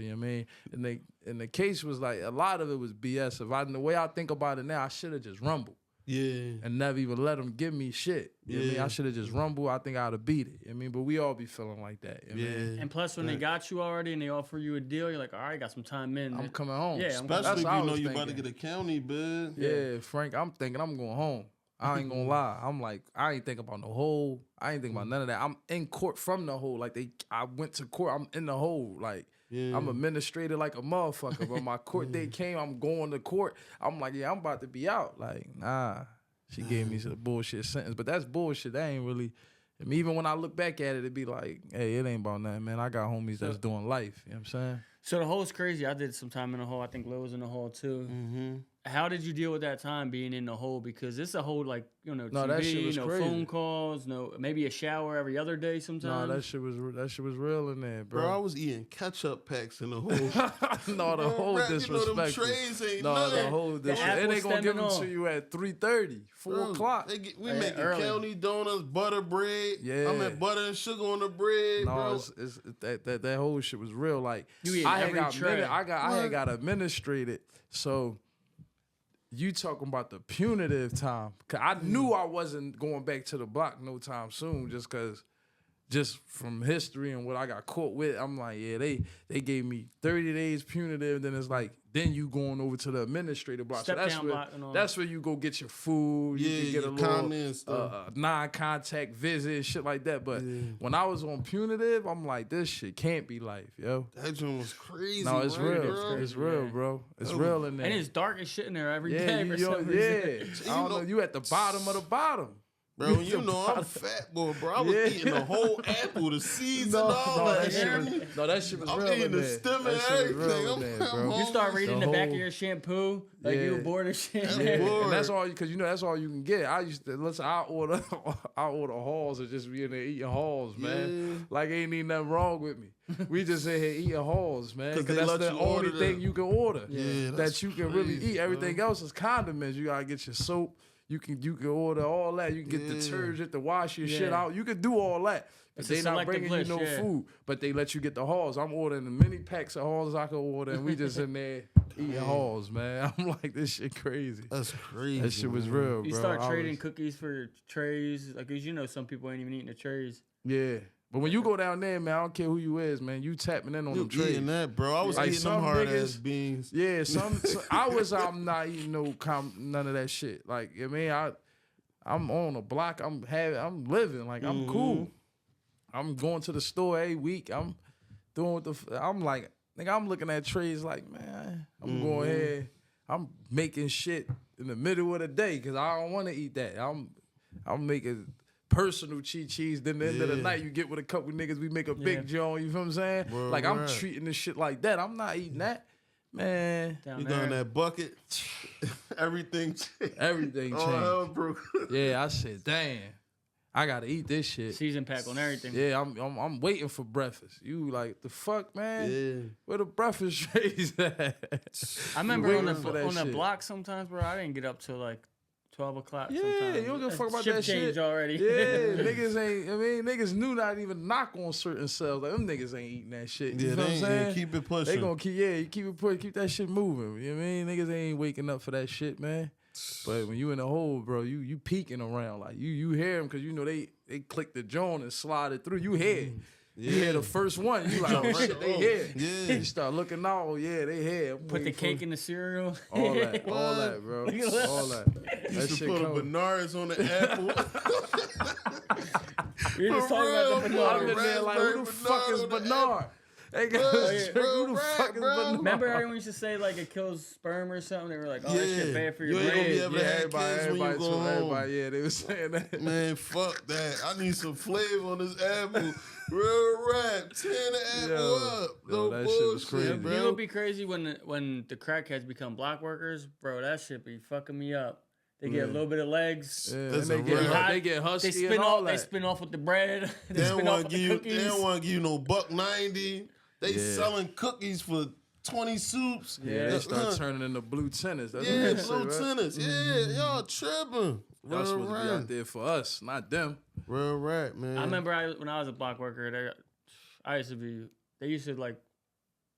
you know what I mean? And the case was like, a lot of it was BS. The way I think about it now, I should have just rumbled Yeah. and never even let them give me shit. You know what I mean? I should have just rumbled. I think I'd have beat it. I mean, but we all be feeling like that. You know what I mean? And plus, when they got you already and they offer you a deal, you're like, all right, got some time in. I'm coming home. Yeah, Especially That's if what I you know was you about to thinking. get a county bid. Yeah, Frank, I'm thinking I'm going home. I ain't gonna lie. I'm like, I ain't thinking about no hole. I ain't thinking about none of that. I'm in court from the hole. Like I went to court. I'm in the hole. Like I'm administrated like a motherfucker. But my court date came. I'm going to court. I'm like, yeah, I'm about to be out. Like, nah. She gave me some bullshit sentence. But that's bullshit. That ain't really. I mean, even when I look back at it, it'd be like, hey, it ain't about nothing, man. I got homies that's doing life. You know what I'm saying? So the hole's crazy. I did some time in the hole. I think Lil was in the hole too. Mm-hmm. How did you deal with that time being in the hole? Because it's a whole like No, TV, that shit was no crazy. phone calls, no maybe a shower every other day sometimes. Nah, that shit was real in there, Bro, I was eating ketchup packs in the whole. No, the whole Bro, disrespectful. You know them trays ain't No, nothing. the whole disrespect. And they gonna give them to you at 3:30, 4 o'clock. We making early. county donuts, butter bread. Yeah. I'm at butter and sugar on the bread, No, bro. it's that whole shit was real. Like You eat I had every got tray. I had got administrated. So you talking about the punitive time? 'Cause I knew I wasn't going back to the block no time soon, just from history and what I got caught with. I'm like, yeah, they gave me 30 days punitive. Then it's like, then you going over to the administrative block. Step so that's down where block and all that's where you go get your food. Yeah, You can get a your little comments, stuff. non-contact visit, shit like that. But when I was on punitive, I'm like, this shit can't be life, yo. That joint was crazy. No, it's right, real. bro? It's real, bro. It's real in there. And it's dark as shit in there every yeah, day. you, for yo, some yeah. reason. I don't know. You at the bottom of the bottom. Bro, you know I'm fat, boy, bro. I was Yeah. eating the whole apple, the seeds No, and all that. that shit hear was, me? no, that shit was I'm real eating in the there. stem and That shit was everything. real in there, bro. You start reading the back of whole- your shampoo, like Yeah. you were bored of shit. I'm Yeah, bored. and that's all because that's all you can get. I used to listen. I order halls and just be in there eating halls, man. Yeah. Like ain't even nothing wrong with me. We just in here eating halls, man. 'Cause Because they that's let the you only order thing that. you can order Yeah, that that's you can really crazy, eat. Everything bro. else is condiments. You gotta get your soap. You can order all that. You can get Yeah. detergent to wash your shit Yeah. out. You can do all that. But It's a they not selective bringing list, you no yeah. food. But they let you get the halls. I'm ordering the mini packs of halls I can order, and we just in there eating halls, man. I'm like, this shit crazy. That's crazy. That shit was man. real, bro. You start I trading was- cookies for trays, like, cause you know some people ain't even eating the trays. Yeah. But when you go down there, man, I don't care who you is, man. You tapping in on You them trays. eating that, bro? I was Like eating them some hard niggas- ass beans. Yeah, I'm not eating none of that shit. Like, I mean, I'm on a block. I'm living. Like, I'm cool. I'm going to the store every week. I'm doing what I'm like, nigga, I'm looking at trays like, man, I'm going ahead. I'm making shit in the middle of the day because I don't want to eat that. I'm making personal cheese. Then the end of the Yeah. night, you get with a couple niggas, we make a Yeah. big joint. You feel what I'm saying? Word, like, I'm word. treating this shit like that. I'm not eating that. Man, You done that bucket. Everything changed. everything Oh, hell changed. broke. Yeah, I said, damn, I gotta eat this shit. Season pack on everything. Yeah, I'm waiting for breakfast. You like the fuck, man? Yeah. Where the breakfast trays at? I remember on waiting for that the shit. block sometimes, bro. I didn't get up till like 12 o'clock. Yeah, sometimes. you don't give a fuck about Shift that changed shit. already. Yeah, niggas ain't. I mean, niggas knew not even knock on certain cells. Like them niggas ain't eating that shit. You Yeah, know what I'm saying? keep it pushing. They gonna keep, you keep it pushing, keep that shit moving. You know what I mean? Niggas ain't waking up for that shit, man. But when you in the hole, bro, you peeking around like you hear them because you know they click the joint and slide it through. You hear it. You hear the first one. You like, oh shit, they here. Yeah. You start looking out. Oh yeah, they here. I'm Put the waiting cake for in the cereal. all that, bro. Look at that. All that. That Used to shit put a coming. Bernards on the apple. We were just talking about the real, I'm Bernard. in there like, who the fuck is Bernard on the Bernard? They got Bro, who the fuck is bro. Bernard? Remember everyone used to say like it kills sperm or something? They were like, oh, that shit bad for your You ain't gonna brain. be able to have kids when you go home. everybody, yeah, they was saying that. Man, fuck that. I need some flavor on this apple. Real rap. Tear the apple Yo, up. yo, No that shit was bullshit, crazy. You know bro. what'd be crazy when the crackheads become block workers, bro? That shit be fucking me up. They get a little bit of legs. Yeah, That's and a they real- they get husky They spin and all off. that. They spin off with the bread. They They don't spin off want with to the give you. cookies. They don't want to give you no $1.90. They Yeah. selling cookies for 20 soups. Yeah, they start Huh. turning into blue tennis. That's Yeah, what they say, blue right? tennis. Yeah, y'all tripping. Y'all Real supposed to be rap. out there for us, not them. Real rap, man. I remember when I was a block worker, I used to be. They used to like.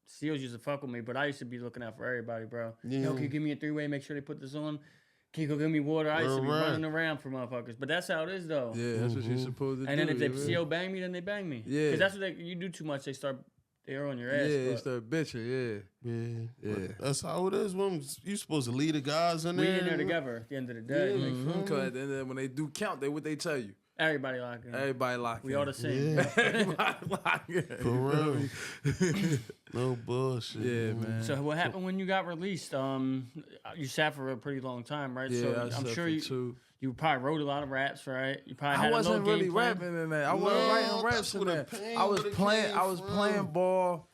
SEALs used to fuck with me, but I used to be looking out for everybody, bro. Yeah. Yo, can you give me a 3-way? Make sure they put this on. Can you go give me water? I used to be Right. running around for motherfuckers, but that's how it is, though. Yeah, that's what you're supposed to And do. then if they you know? CO bang me, then they bang me. Yeah. Because that's what you do too much, they're on your ass. Yeah, they but start bitching. Yeah, Yeah. but that's how it is. When you supposed to lead the guys in we there. in there together at the end of the day. Yeah. Like, Mm-hmm. Cause then when they do count, what they tell you? everybody locked in. Everybody lock We in. all the same. Yeah. Everybody lock in. For real. No bullshit. Yeah, man. So what happened when you got released? You sat for a pretty long time, right? Yeah, so I I'm slept sure for you two. probably wrote a lot of raps, right? You probably I had a wasn't little really game plan. rapping in that. I No, wasn't writing raps that's in where the that. pain I was would've playing. came I was from. playing ball.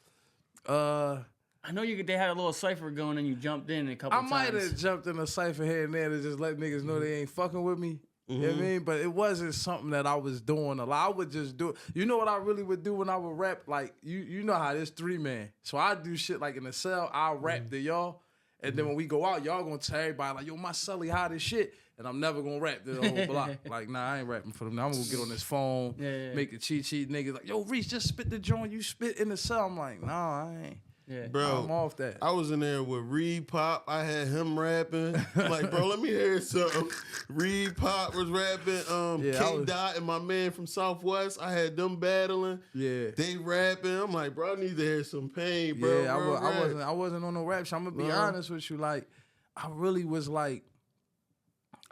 I know they had a little cipher going and you jumped in a couple I times. might have jumped in a cipher here and there to just let niggas know they ain't fucking with me. You know what I mean? But it wasn't something that I was doing a lot. I would just do it. You know what I really would do when I would rap? Like, you know how this 3-man. So I do shit like in the cell, I'll rap to y'all. And then when we go out, y'all gonna tell everybody like, yo, my celly hot as shit. And I'm never gonna rap to the whole block. Like, nah, I ain't rapping for them. Now I'm gonna get on this phone, Yeah. make the cheat niggas like, yo, Reese, just spit the joint you spit in the cell. I'm like, nah, I ain't. Yeah. Bro, I'm off that. I was in there with Reed Pop. I had him rapping. I'm like, bro, let me hear something. Reed Pop was rapping. Yeah, I K was- Dot and my man from Southwest. I had them battling. Yeah. They rapping. I'm like, bro, I need to hear some pain, bro. Yeah, Real rap. I wasn't on no rap shit. I'm gonna be No. honest with you. Like, I really was like,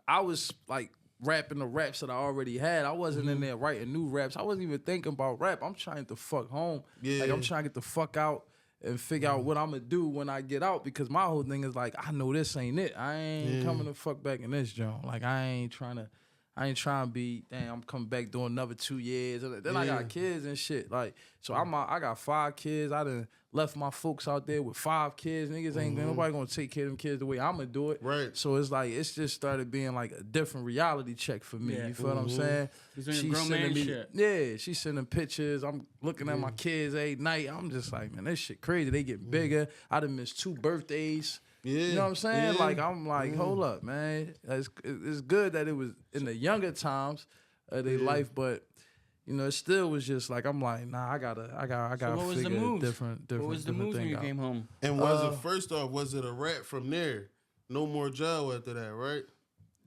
I was like rapping the raps that I already had. I wasn't in there writing new raps. I wasn't even thinking about rap. I'm trying to fuck home. Yeah. Like, I'm trying to get the fuck out and figure out what I'm gonna do when I get out, because my whole thing is like, I know this ain't it. I ain't coming to fuck back in this joint. Like, I ain't trying to be, damn, I'm coming back doing another 2 years. And then I Yeah. got kids and shit. Like, so I got 5 kids. I done left my folks out there with 5 kids. Niggas ain't nobody gonna take care of them kids the way I'm gonna do it. Right. So it's like, it's just started being like a different reality check for me. Yeah. You feel what I'm saying? He's doing your grown man sending me, shit. yeah, she's sending pictures. I'm looking at my kids every night. I'm just like, man, this shit crazy. They get bigger. I done missed 2 birthdays. Yeah. You know what I'm saying? Yeah. Like, I'm like, hold up, man. It's good that it was in the younger times of their life, but you know, it still was just like, I'm like, nah, I gotta So what was the figure a move? different What was the different moves when thing you out. came home? And was it, first off, was it a rap from there? No more jail after that, right?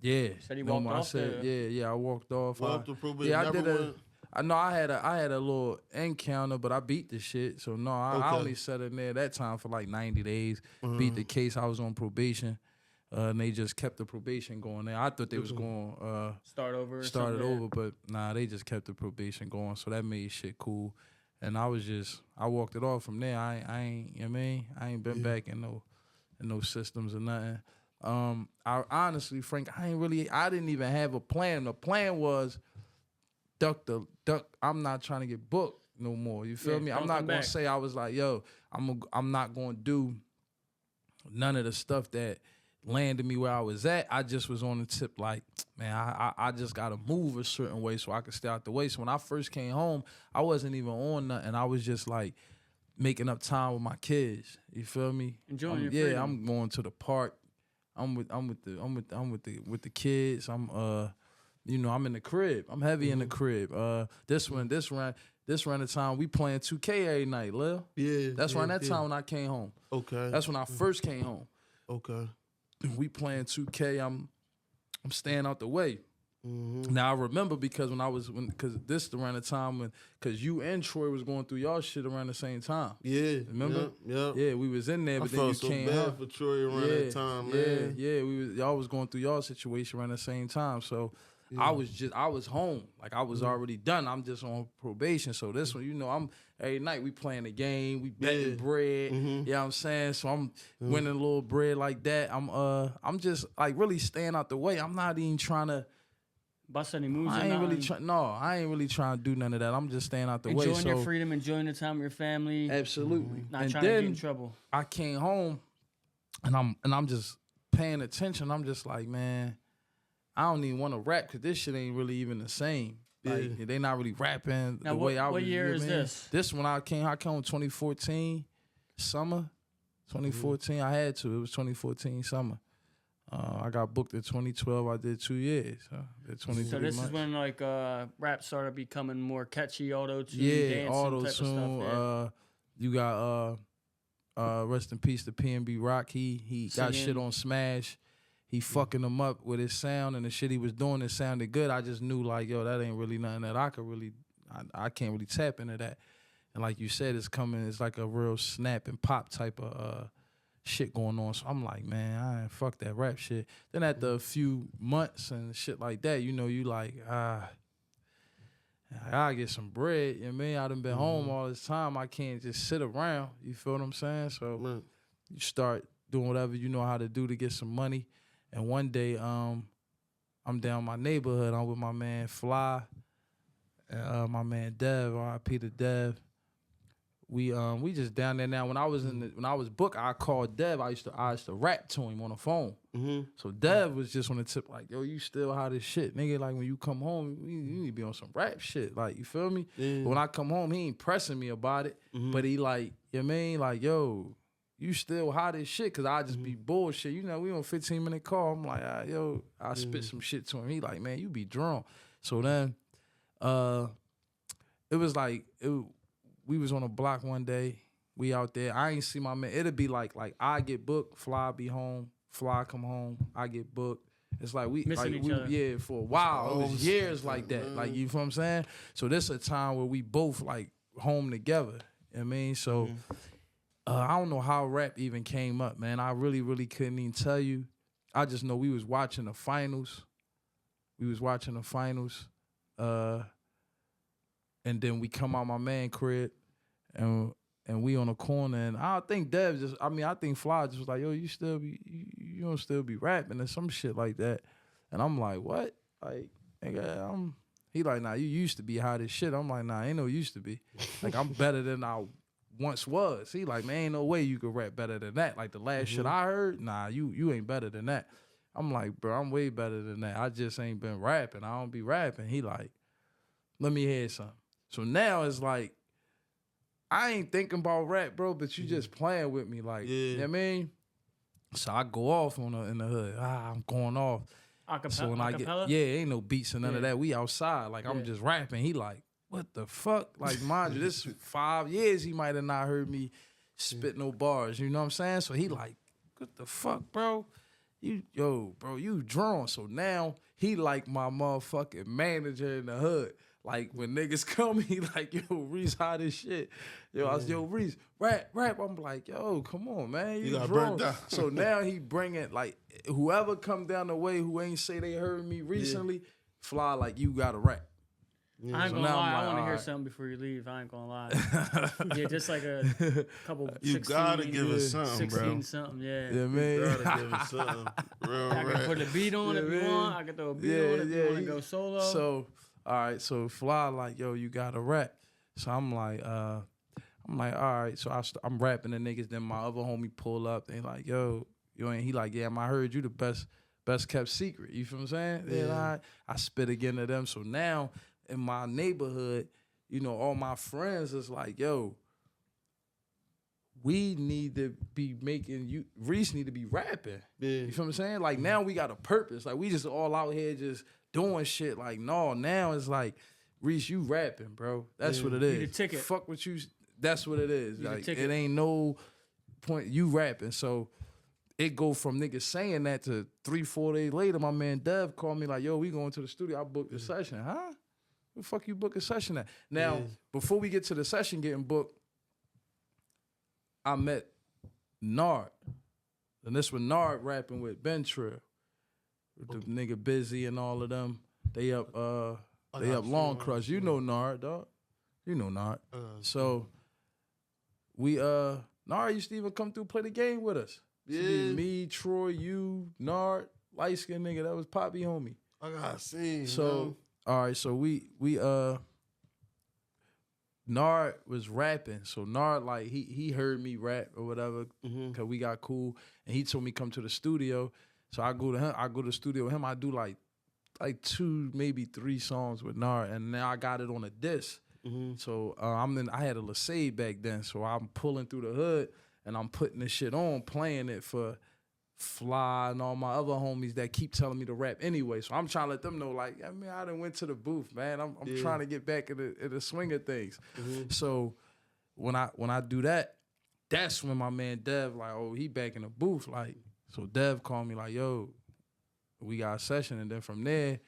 Yeah. Said he No walked more. I off said, the- yeah, I walked off. Walked the probation, Yeah, I never did went- I know I had a little encounter, but I beat the shit. So no, I Okay. only sat in there that time for like 90 days. Mm-hmm. Beat the case. I was on probation. And they just kept the probation going there. I thought they was going Start over. or started something? over, but nah, they just kept the probation going. So that made shit cool. And I walked it off from there. I ain't, you know what I mean? I ain't been back in no systems or nothing. I honestly, Frank, I didn't even have a plan. The plan was duck. I'm not trying to get booked no more. You feel Yeah, me? don't I'm not come gonna back. say I was like, yo, I'm not gonna do none of the stuff that landed me where I was at. I just was on the tip like, man, I just got to move a certain way so I could stay out the way. So when I first came home, I wasn't even on nothing. I was just like making up time with my kids. You feel me? Enjoying your yeah, freedom. I'm going to the park. I'm with the kids. I'm I'm in the crib. I'm heavy in the crib. This ran the time we playing 2K every night, Lil. Yeah. That's around that time when I came home. Okay. That's when I first came home. Okay. We playing 2K. I'm staying out the way. Mm-hmm. Now I remember because because this around the time because you and Troy was going through y'all shit around the same time. Yeah. Remember? Yeah. Yeah, we was in there, but then you came bad out. for Troy around that time, man. Yeah, y'all was going through y'all situation around the same time. So I was home. Like I was already done. I'm just on probation. So this one, I'm every night we playing the game, we betting bread. You know what I'm saying? So I'm winning a little bread like that. I'm just like really staying out the way. I'm not even trying to bust any moves. I ain't really trying to do none of that. I'm just staying out the way. Enjoying your freedom, enjoying the time with your family. Absolutely. Not and trying to then get in trouble. I came home and I'm just paying attention. I'm just like, man, I don't even want to rap because this shit ain't really even the same. Like they not really rapping now, the way I was. What year is this? This when I came 2014 summer. 2014, I had to. It was 2014 summer. I got booked in 2012. I did 2 years. Did 23 so this months. is when like rap started becoming more catchy, auto-tune, yeah, dancing auto type of tune. stuff. You got rest in peace to PNB Rock. He got shit on Smash. He fucking him up with his sound and the shit he was doing. It sounded good. I just knew like, yo, that ain't really nothing that I could really. I can't really tap into that. And like you said, it's like a real snap and pop type of shit going on. So I'm like, man, I ain't fuck that rap shit. Then after a few months and shit like that, you like, I gotta get some bread. You know what I mean? I done been home all this time. I can't just sit around. You feel what I'm saying? So you start doing whatever you know how to do to get some money. And one day, I'm down my neighborhood. I'm with my man Fly, and my man Dev, R.I.P. to Dev. We just down there now. When I was booked, I called Dev. I used to rap to him on the phone. So Dev was just on the tip like, yo, you still hot as shit, nigga. Like when you come home, you need to be on some rap shit. Like you feel me? But when I come home, he ain't pressing me about it. But he like, you know what I mean? Like, yo, you still hot as shit, cause I just be bullshit. We on a 15-minute call. I'm like, yo, I spit some shit to him. He like, man, you be drunk. So then, it was like we was on a block one day. We out there. I ain't see my man. It'd be like I get booked, Fly be home, Fly come home, I get booked. It's like we missing each other. Yeah, for a while. It was years like that. Like you feel what I'm saying? So this a time where we both like home together. You know what I mean? So I don't know how rap even came up, man. I really, really couldn't even tell you. I just know we was watching the finals. And then we come out my man crib and we on the corner, and I think Dev I think Fly just was like, yo, you don't still be rapping or some shit like that. And I'm like, what? Like, nigga, he like, nah, you used to be hot as shit. I'm like, nah, ain't no used to be. Like, I'm better than I once was. He like, man, ain't no way you could rap better than that. Like the last shit I heard, nah, you ain't better than that. I'm like, bro, I'm way better than that. I just ain't been rapping. I don't be rapping. He like, let me hear something. So now it's like, I ain't thinking about rap, bro, but you just playing with me. Like, you know what I mean? So I go off in the hood. I'm going off. So when I get, ain't no beats and none of that. We outside. Like, I'm just rapping. He like, what the fuck? Like, mind you, this 5 years he might have not heard me spit no bars. You know what I'm saying? So he like, what the fuck, bro? Bro, you drawn. So now he like my motherfucking manager in the hood. Like when niggas come, he like, yo, Reese hot as shit. Yo, I was, yo, Reese, rap. I'm like, yo, come on, man. You got burnt down. So now he bringing, like, whoever come down the way who ain't say they heard me recently, Fly, like, you gotta rap. Yeah. I ain't gonna lie, I want to hear something before you leave. I ain't gonna lie. Yeah, just like a couple. You 16, gotta give us something, 16 bro. Something, yeah. Yeah, man. You gotta give us something. I can put a beat on if you want. I can throw a beat on if you want to go solo. So, all right, so Fly like, yo, you gotta rap. So I'm like, I'm like, all right. So I'm rapping the niggas. Then my other homie pull up. They like, yo, and he like, yeah, I heard you the best kept secret. You feel what I'm saying? Yeah. Then I spit again to them. So now in my neighborhood, you know, all my friends is like, yo, we need to be Reese need to be rapping. Yeah. You feel what I'm saying? Like now we got a purpose. Like we just all out here just doing shit. Like, no, now it's like, Reese, you rapping, bro. That's what it is. Need a ticket. Fuck what you, that's what it is. Need a Like ticket. it ain't no point, you rapping. So it go from niggas saying that to 3-4 days later, my man Dev called me like, yo, we going to the studio. I booked the session. Huh? Where the fuck you book a session at? Now, before we get to the session getting booked, I met Nard. And this was Nard rapping with Ben Trill. The nigga Busy and all of them. They up Long Crush. You know Nard, dog. You know Nard. So we Nard used to even come through play the game with us. Used to be me, Troy, you, Nard, light skinned nigga. That was Poppy homie. I got seen. So all right, so we Nard was rapping. So Nard, like, he heard me rap or whatever, cause we got cool. And he told me come to the studio. So I go to him, I go to the studio with him, I do like 2, maybe 3 songs with Nard, and now I got it on a disc. So I had a Lasade back then, so I'm pulling through the hood and I'm putting this shit on, playing it for Fly and all my other homies that keep telling me to rap anyway. So I'm trying to let them know, like, I mean, I done went to the booth, man. I'm trying to get back in the swing of things. So when I do that, that's when my man Dev, like, oh, he back in the booth. Like, so Dev called me like, yo, we got a session. And then from there,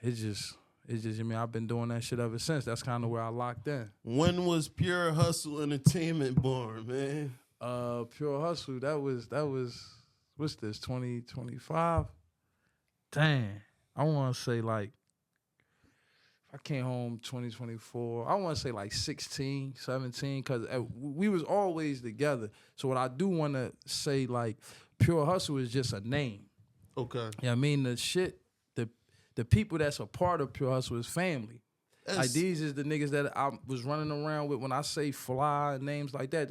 it's just, I mean, I've been doing that shit ever since. That's kind of where I locked in. When was Pure Hustle Entertainment born, man? Pure Hustle, that was what's this, 2025? Damn. I want to say like, I came home 2024. I want to say like 16, 17, because we was always together. So what I do want to say, like, Pure Hustle is just a name. Okay. Yeah, I mean, the shit, the people that's a part of Pure Hustle is family. Like, these is the niggas that I was running around with. When I say Fly and names like that,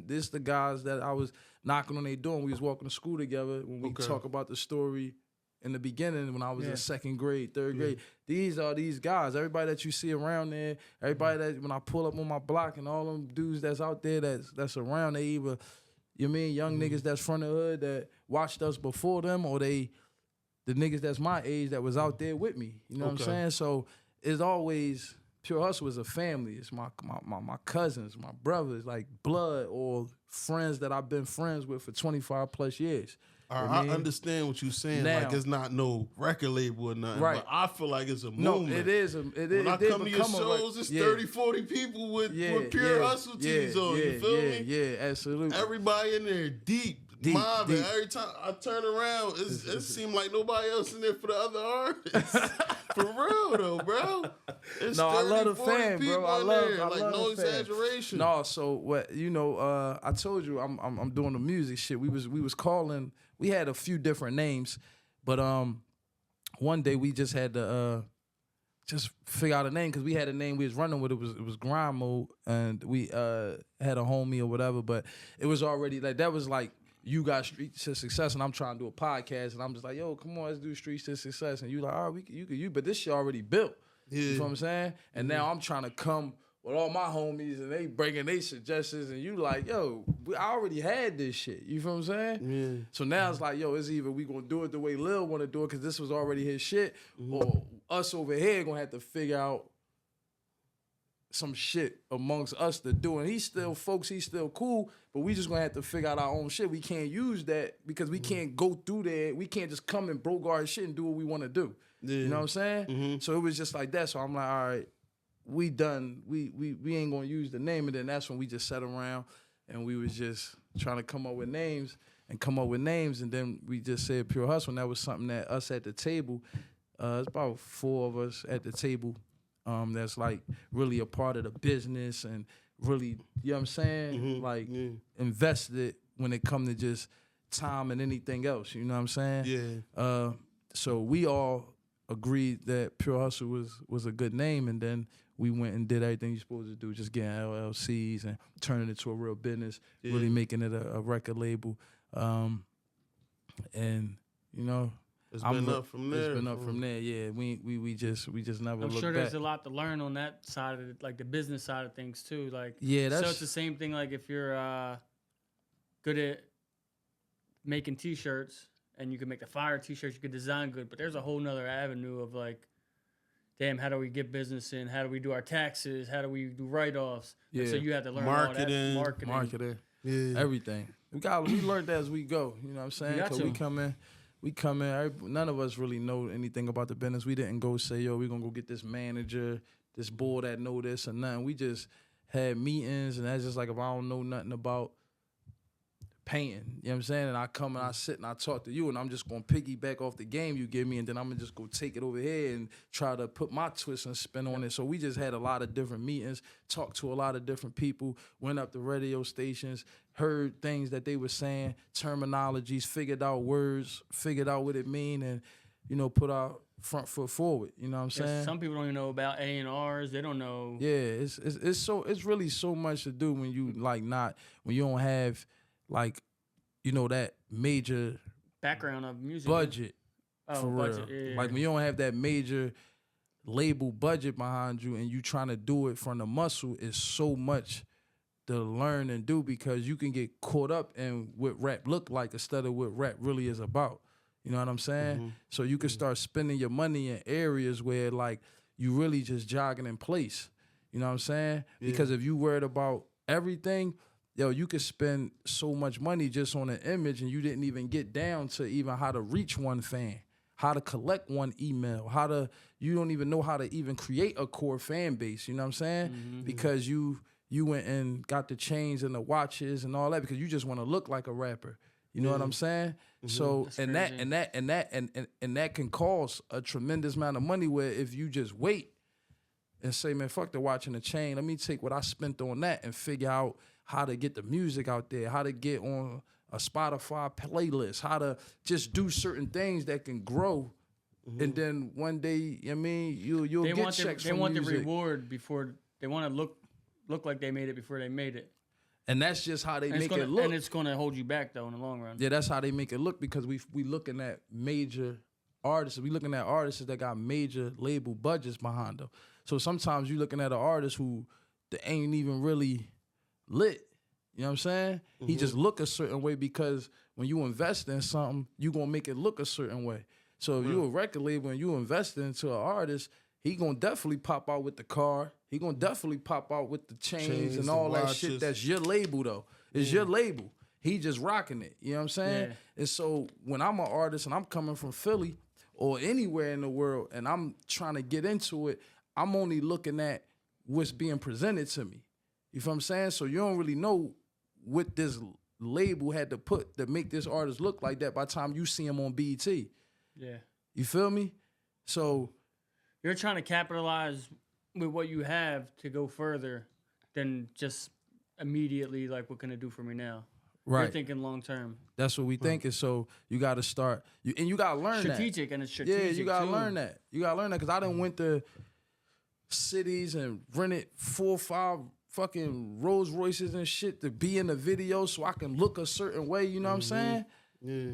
this the guys that I was knocking on their door and we was walking to school together when we talk about the story in the beginning when I was in 2nd grade, 3rd grade. These are these guys. Everybody that you see around there, everybody that when I pull up on my block and all them dudes that's out there that's around, they either, you mean, young niggas that's from the hood that watched us before them, or the niggas that's my age that was out there with me. You know what I'm saying? So it's always, Pure Hustle is a family. It's my cousins, my brothers, like blood or friends that I've been friends with for 25 plus years. I understand what you're saying. Now, like, it's not no record label or nothing. Right. But I feel like it's a No, movement. it is. When I come to your shows, it's 30, 40 people with Pure Hustle tees on. You feel me? Yeah, absolutely. Everybody in there deep. Mobbing. Every time I turn around, it seems like nobody else in there for the other artists. For real though, bro. It's no, 30, I love the 40 fan, people bro. I in love, there. I Like, love no the fan. exaggeration. No, so what? You know, I told you I'm doing the music shit. We was calling. We had a few different names, but one day we just had to just figure out a name because we had a name we was running with. It was Grind Mode, and we had a homie or whatever. But it was already like that was like. You got Streets to Success, and I'm trying to do a podcast, and I'm just like, yo, come on, let's do Streets to Success. And you like, all right, you, but this shit already built. Yeah. You know what I'm saying? And now I'm trying to come with all my homies, and they bringing their suggestions, and you like, yo, I already had this shit. You feel what I'm saying? Yeah. So now it's like, yo, it's either we gonna do it the way Lil want to do it, because this was already his shit, or us over here gonna have to figure out some shit amongst us to do. And he's still cool, but we just gonna have to figure out our own shit. We can't use that because we can't go through there. We can't just come and bogart shit and do what we want to do. Yeah. You know what I'm saying? So it was just like that. So I'm like, all right, we done. We ain't gonna use the name. And then that's when we just sat around and we was just trying to come up with names. And then we just said Pure Hustle. And that was something that us at the table, it's about 4 of us at the table, that's like really a part of the business and really, you know what I'm saying? Invested when it come to just time and anything else, you know what I'm saying? Yeah. So we all agreed that Pure Hustle was a good name, and then we went and did everything you're supposed to do, just getting LLCs and turning it into a real business, really making it a record label. And, you know, It's been up from there. It's been up from there, yeah. We just never I'm looked sure back. there's a lot to learn on that side of it, like the business side of things too. Like, Yeah, so it's the same thing. Like if you're good at making T-shirts and you can make the fire T-shirts, you could design good, but there's a whole nother avenue of like, damn, how do we get business in? How do we do our taxes? How do we do write-offs? Yeah. And so you have to learn Marketing. all that. Marketing. Yeah. Everything. We learned as we go. You know what I'm saying? Because we come in. None of us really know anything about the business. We didn't go say, yo, we're gonna go get this manager, this boy that know this or nothing. We just had meetings, and that's just like if I don't know nothing about painting, you know what I'm saying? And I come and I sit and I talk to you, and I'm just gonna piggyback off the game you give me, and then I'm gonna just go take it over here and try to put my twist and spin on it. So we just had a lot of different meetings, talked to a lot of different people, went up to radio stations, heard things that they were saying, terminologies, figured out words, figured out what it mean, and, you know, put our front foot forward. You know what I'm saying? Some people don't even know about A&Rs. They don't know. Yeah, it's really so much to do when you when you don't have like, you know, that major Background of music. budget. Oh, for budget. real. Yeah. Like when you don't have that major label budget behind you and you trying to do it from the muscle, it's so much to learn and do, because you can get caught up in what rap look like instead of what rap really is about. You know what I'm saying? Mm-hmm. So you can start spending your money in areas where like you really just jogging in place. You know what I'm saying? Yeah. Because if you worried about everything, yo, you could spend so much money just on an image and you didn't even get down to even how to reach one fan, how to collect one email, you don't even know how to even create a core fan base, you know what I'm saying? Mm-hmm. Because you went and got the chains and the watches and all that because you just want to look like a rapper. You know what I'm saying? Mm-hmm. So That's and that can cost a tremendous amount of money, where if you just wait and say, man, fuck the watch and the chain, let me take what I spent on that and figure out how to get the music out there, how to get on a Spotify playlist, how to just do certain things that can grow. Mm-hmm. And then one day, I mean, you'll get checks from music. They want the reward before, they want to look like they made it before they made it. And that's just how they make it look. And it's going to hold you back, though, in the long run. Yeah, that's how they make it look, because we looking at major artists. We looking at artists that got major label budgets behind them. So sometimes you looking at an artist who they ain't even really lit. You know what I'm saying? Mm-hmm. He just look a certain way because when you invest in something, you gonna make it look a certain way. So if you a record label and you invest into an artist, he gonna definitely pop out with the car. He gonna definitely pop out with the chains and all that shit. That's your label though. It's your label. He just rocking it. You know what I'm saying? Yeah. And so when I'm an artist and I'm coming from Philly or anywhere in the world and I'm trying to get into it, I'm only looking at what's being presented to me. You feel what I'm saying? So you don't really know what this label had to put to make this artist look like that by the time you see him on BET. Yeah. You feel me? So you're trying to capitalize with what you have to go further than just immediately like, what can it do for me now? Right. You're thinking long term. That's what we thinking. So you got to start, and you got to learn strategic, and it's strategic. Yeah, you got to too. learn that. You got to learn that because I done went to cities and rented 4 or 5 fucking Rolls Royces and shit to be in the video so I can look a certain way. You know what I'm saying? Yeah.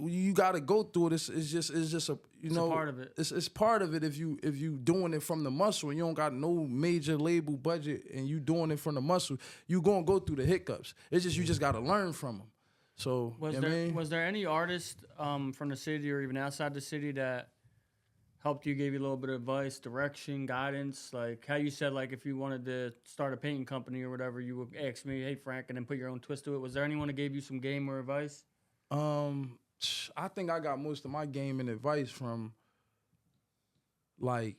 You got to go through it. It's just a it's a part of it. It's part of it if you doing it from the muscle and you don't got no major label budget and you doing it from the muscle, you gonna go through the hiccups. It's just you just got to learn from them. So was there any artist from the city or even outside the city that helped you, gave you a little bit of advice, direction, guidance? Like how you said, like if you wanted to start a painting company or whatever, you would ask me, hey Frank, and then put your own twist to it. Was there anyone that gave you some game or advice? I think I got most of my game and advice from like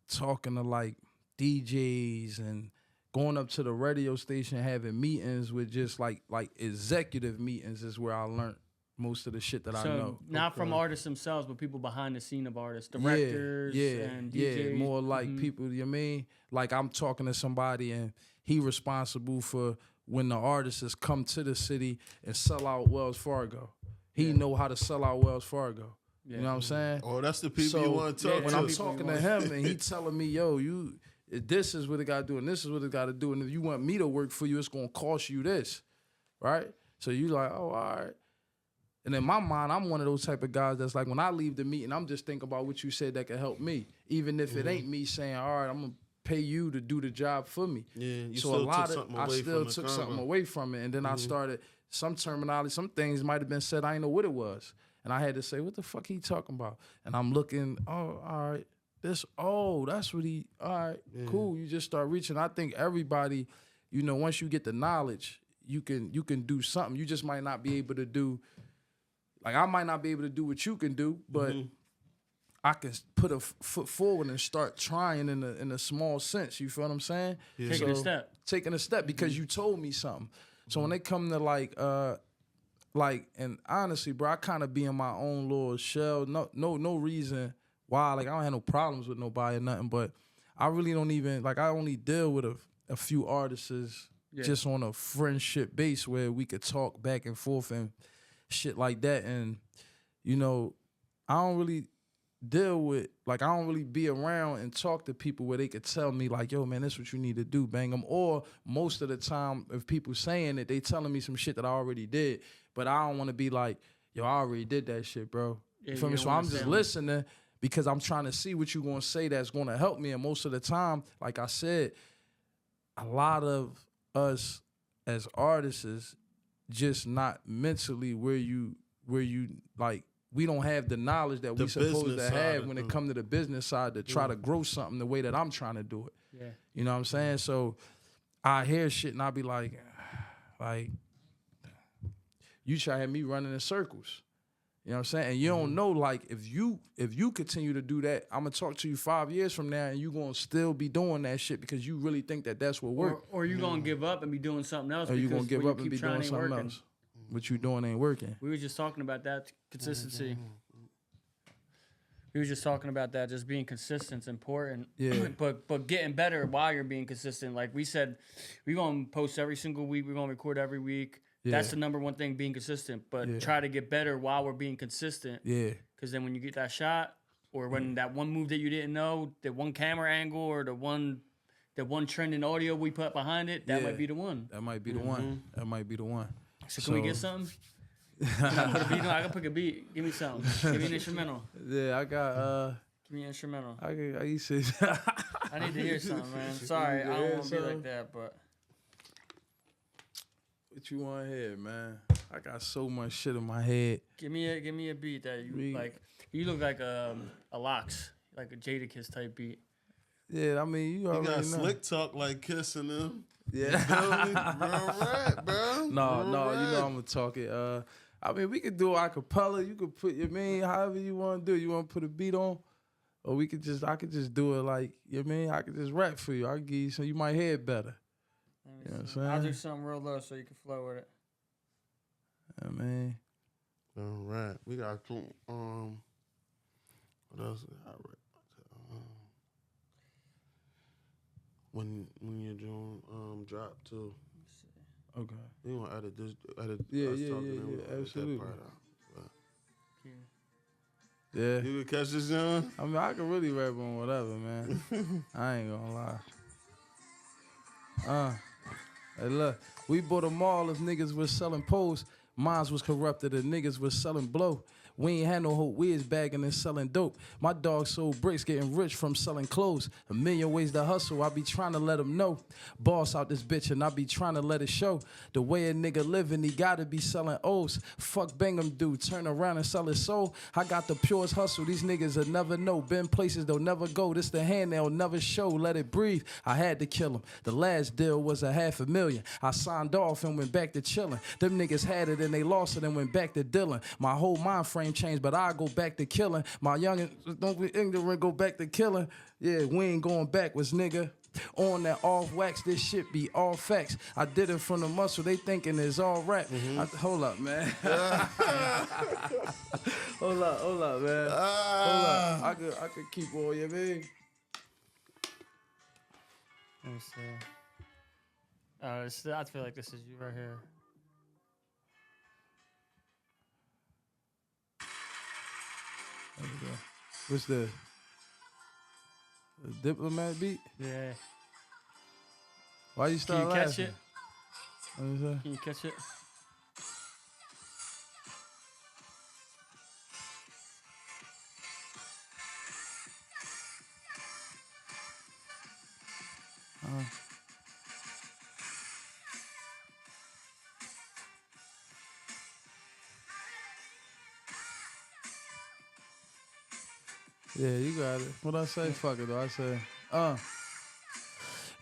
talking to like DJs and going up to the radio station, having meetings with just like executive meetings is where I learned most of the shit that I know. Not from artists themselves, but people behind the scene of artists, directors and DJs. Yeah, more like people, you know what I mean? Like I'm talking to somebody and he responsible for when the artists has come to the city and sell out Wells Fargo. He know how to sell out Wells Fargo. Yeah. You know what I'm saying? Oh, that's the people you want to talk when to. I'm talking to him and he telling me, yo, this is what it got to do and this is what it got to do. And if you want me to work for you, it's going to cost you this, right? So you like, oh, all right. And in my mind, I'm one of those type of guys that's like, when I leave the meeting, I'm just thinking about what you said that can help me. Even if it ain't me saying, all right, I'm going to pay you to do the job for me. Yeah, you so still a lot took of something I away still from the took convo. something away from it. And then I started, some terminology, some things might have been said, I didn't know what it was. And I had to say, what the fuck he talking about? And I'm looking, oh, all right, that's what he, all right, cool. You just start reaching. I think everybody, you know, once you get the knowledge, you can do something. You just might not be able to do, like I might not be able to do what you can do, but I can put a foot forward and start trying in a small sense. You feel what I'm saying? Yeah. Taking a step. Taking a step because you told me something. So when they come to like, and honestly, bro, I kind of be in my own little shell. No reason why. Like I don't have no problems with nobody or nothing, but I really don't even like. I only deal with a few artists just on a friendship base where we could talk back and forth and shit like that. And you know, I don't really deal with, like, I don't really be around and talk to people where they could tell me like, yo, man, that's what you need to do, Bangem. Or most of the time, if people saying it, they telling me some shit that I already did, but I don't want to be like, yo, I already did that shit, bro. You feel me? So I'm just listening because I'm trying to see what you gonna say that's gonna help me. And most of the time, like I said, a lot of us as artists is just not mentally where you like, we don't have the knowledge that we supposed to have when it come to the business side to try to grow something the way that I'm trying to do it. Yeah. You know what I'm saying? So I hear shit and I be like, you try to have me running in circles. You know what I'm saying? And you don't know, like, if you continue to do that, I'm going to talk to you 5 years from now and you going to still be doing that shit because you really think that that's what works. Or you going to give up and be doing something else. Or you going to give up and be trying doing something else. What you doing ain't working. We were just talking about that consistency. We were just talking about that, just being consistent is important. Yeah. but getting better while you're being consistent. Like we said, we're going to post every single week. We're going to record every week. Yeah. That's the number one thing, being consistent. But try to get better while we're being consistent. Yeah. Because then when you get that shot, or when that one move that you didn't know, the one camera angle, or the one trending audio we put behind it, that might be the one. That might be the one. That might be the one. So can we get something? I put a beat on. I can pick a beat. Give me something. Give me an instrumental. Yeah, I got. Give me an instrumental. I used to. I need to hear something, man. Sorry, I don't want to be like that, but. What you want here, man? I got so much shit in my head. Give me a beat that you like. You look like a Lox, like a Jadakiss type beat. Yeah, I mean you already got know. slick talk like kissing them. Yeah. Right, bro. No, you know I'm gonna talk it. I mean we could do acapella. You could put however you want to do. You want to put a beat on, or I could just do it like I could just rap for you. I could give you so you might hear it better. You know what I'm saying? I'll do something real low so you can flow with it. I mean. All right, we got two. What else? When you're doing drop too. Okay. You want to edit this? Yeah, absolutely. That part out, yeah. You can catch this, John? I mean, I can really rap on whatever, man. I ain't gonna lie. Hey, look, we bought a mall if niggas was selling posts. Mines was corrupted and niggas was selling blow. We ain't had no hope, we is bagging and selling dope. My dog sold bricks, getting rich from selling clothes. A million ways to hustle, I be trying to let him know. Boss out this bitch and I be trying to let it show. The way a nigga living, he gotta be selling O's. Fuck Bangem dude, turn around and sell his soul. I got the purest hustle, these niggas will never know. Been places they'll never go, this the hand they'll never show. Let it breathe, I had to kill him. The last deal was $500,000. I signed off and went back to chilling. Them niggas had it and they lost it and went back to dealing. My whole mind frame changed, but I go back to killing. My youngin' don't be ignorant, go back to killing. Yeah, we ain't going backwards, nigga. On that off wax, this shit be all facts. I did it from the muscle, they thinking it's all rap. Hold up, man. Hold up, man. Hold up. I could keep all your man. Let me see. I feel like this is you right here. What's the diplomat beat? Yeah. Why you Can start you laughing? catch it? What is that? Can you catch it? Yeah, you got it. What I say? Fuck it though. I said,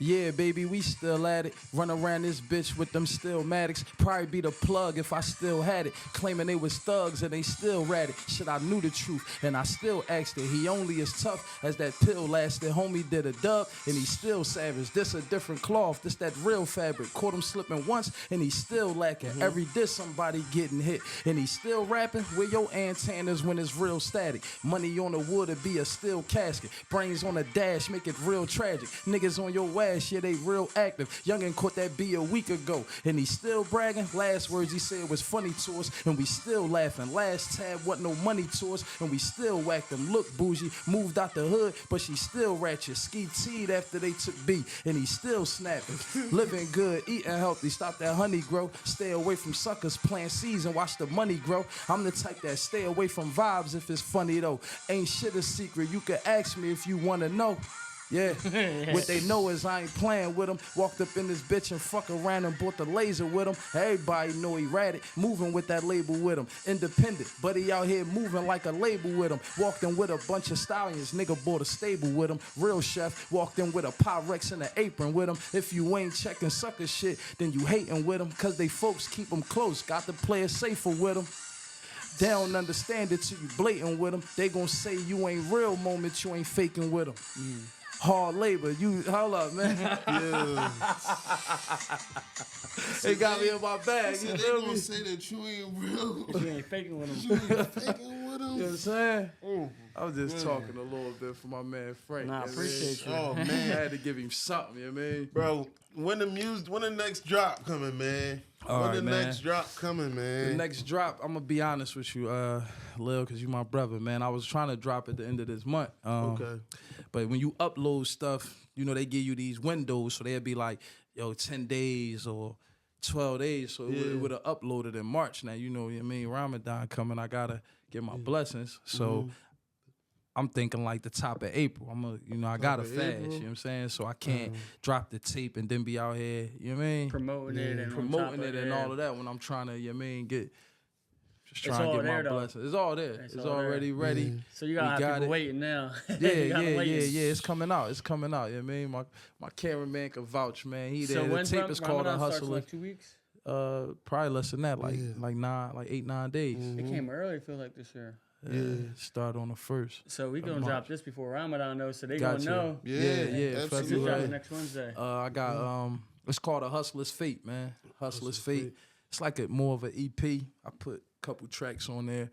yeah, baby, we still at it. Run around this bitch with them Stillmatics. Probably be the plug if I still had it. Claiming they was thugs and they still ratted. Shit, I knew the truth and I still asked it. He only as tough as that pill lasted. Homie did a dub and he still savage. This a different cloth. This that real fabric. Caught him slipping once and he still lacking. Every diss somebody getting hit and he still rapping. Where your antennas when it's real static. Money on the wood to be a steel casket. Brains on the dash make it real tragic. Niggas on your ass. Yeah, they real active. Youngin' caught that B a week ago, and he still bragging. Last words he said was funny to us, and we still laughing. Last tab wasn't no money to us, and we still whacked him. Look, bougie, moved out the hood, but she still ratchet. Ski teed after they took B, and he still snapping. Living good, eating healthy, stop that honey grow. Stay away from suckers, plant seeds and watch the money grow. I'm the type that stay away from vibes if it's funny though. Ain't shit a secret, you can ask me if you wanna know. Yeah, what they know is I ain't playing with him. Walked up in this bitch and fuck around and bought the laser with him. Everybody know he ratted, moving with that label with him. Independent, but he out here moving like a label with him. Walked in with a bunch of stallions, nigga bought a stable with him. Real chef, walked in with a Pyrex and an apron with him. If you ain't checking sucker shit, then you hating with him. Cause they folks keep them close, got to play it safer with him. They don't understand it till you blatant with them. They gon' say you ain't real moment, you ain't faking with them. Hard labor, you hold up, man. Yeah. They got me in my bag. So You they feel gonna me? say that you ain't real. You ain't faking with You him. ain't faking with You know what them. I'm saying? Oh, I was just talking a little bit for my man Frank. Nah, I you know what I mean? appreciate you. oh I man, had to give him something, you know what I mean? bro. When the next drop coming, man? All When right, the man. next drop coming, man? The next drop, I'm gonna be honest with you, Lil, because you my brother, man. I was trying to drop at the end of this month. Okay. But when you upload stuff, you know, they give you these windows, so they'd be like, yo, 10 days or 12 days. So it would have uploaded in March. Now, you know what I mean? Ramadan coming, I gotta get my blessings. So I'm thinking like the top of April. I gotta of fast, April? you know what I'm saying? So I can't drop the tape and then be out here, you know what I mean? Promoting it and Promoting it and all of that when I'm trying to, you know what I mean, just trying all to get there, my though. blessings. It's all there. It's all already there. ready. So you gotta We have got people it. waiting now. Yeah, You gotta wait. It's coming out. It's coming out. You know what I mean? My cameraman can vouch, man. He So there. The when's tape is called A Ramadan starts in Hustler. like 2 weeks? Probably less than that, like 8-9 days. It came early, I feel like, this year. Start on the 1st. So we gonna drop this before Ramadan, though, so they Gotcha. gonna know. Yeah, This absolutely. drops February. next Wednesday. I got it's called A Hustler's Fate, man. Hustler's Fate. It's like more of an EP. I put a couple tracks on there.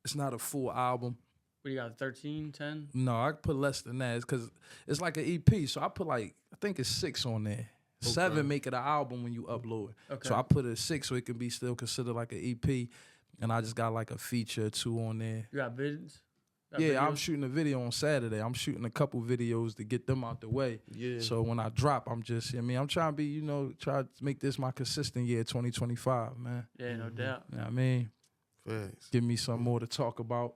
It's not a full album. What do you got, 13, 10? No, I put less than that. It's because it's like an EP. So I put I think it's 6 on there. 7 make it an album when you upload it. Okay. So I put it 6 so it can be still considered like an EP. And I just got like a feature or 2 on there. You got vids? Got Yeah, I'm videos? shooting a video on Saturday. I'm shooting a couple videos to get them out the way. Yeah. So when I drop, I'm just, I'm trying to be, try to make this my consistent year, 2025, man. Yeah, no doubt. You know what I mean? Facts. Give me some more to talk about.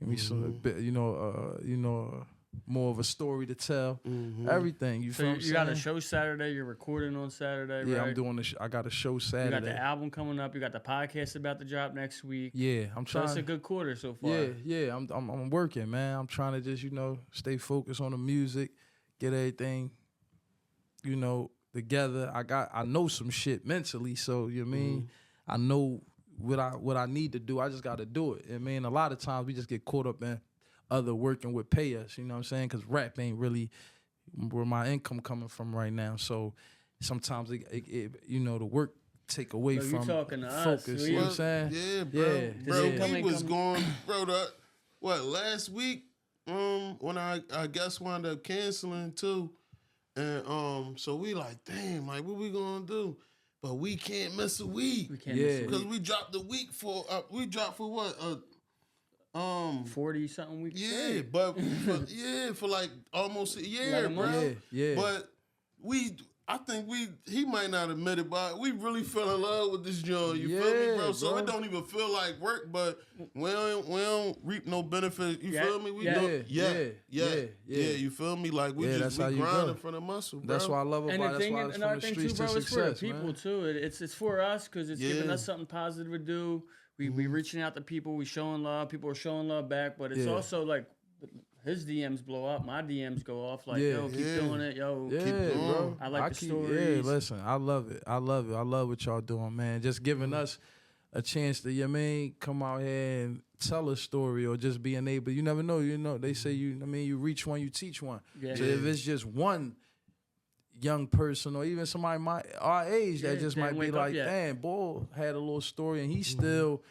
Give me some, bit, more of a story to tell. Everything. You So feel what I'm you got a saying? show Saturday. You're recording on Saturday, Yeah, right? I'm doing I got a show You Saturday. got the album coming up. You got the podcast about to drop next week. Yeah, I'm So trying. it's a good quarter so far. Yeah. I'm working, man. I'm trying to just stay focused on the music, get everything, together. I know some shit mentally, so you know what I mean. I know what I need to do. I just got to do it. I mean, a lot of times we just get caught up in other working with pay us. You know what I'm saying? Because rap ain't really where my income coming from right now. So sometimes the work take away So you from talking to us. focus. We- You know what I'm saying? Yeah, bro. Yeah. Bro, Yeah. we was going, bro, last week, when I guess wound up canceling too. And so we like, damn, like what we gonna do? But we can't miss a week. We can't Yeah. miss a Because week. we dropped the week for what? 40 something weeks. Yeah, straight. but for like almost a year, Like a month? bro. Yeah. But I think he might not admit it, but we really fell in love with this joint. You feel me, bro? So it don't even feel like work, but we don't reap no benefit. You feel me? We don't. Yeah. You feel me? Like we grinding for the muscle, bro. That's what I love about it. That's why it's from the streets to success, it's for the people too. It's for us because it's giving us something positive to do. We reaching out to people. We showing love. People are showing love back, but it's also like. His DMs blow up, my DMs go off. Like, yo, keep doing it, yo. Keep doing bro. I like the stories. Yeah, listen, I love it. I love what y'all doing, man. Just giving us a chance to, come out here and tell a story or just being able. You never know, They say you reach one, you teach one. Yeah. So if it's just one young person or even somebody our age that just might be like, damn, boy had a little story and he's still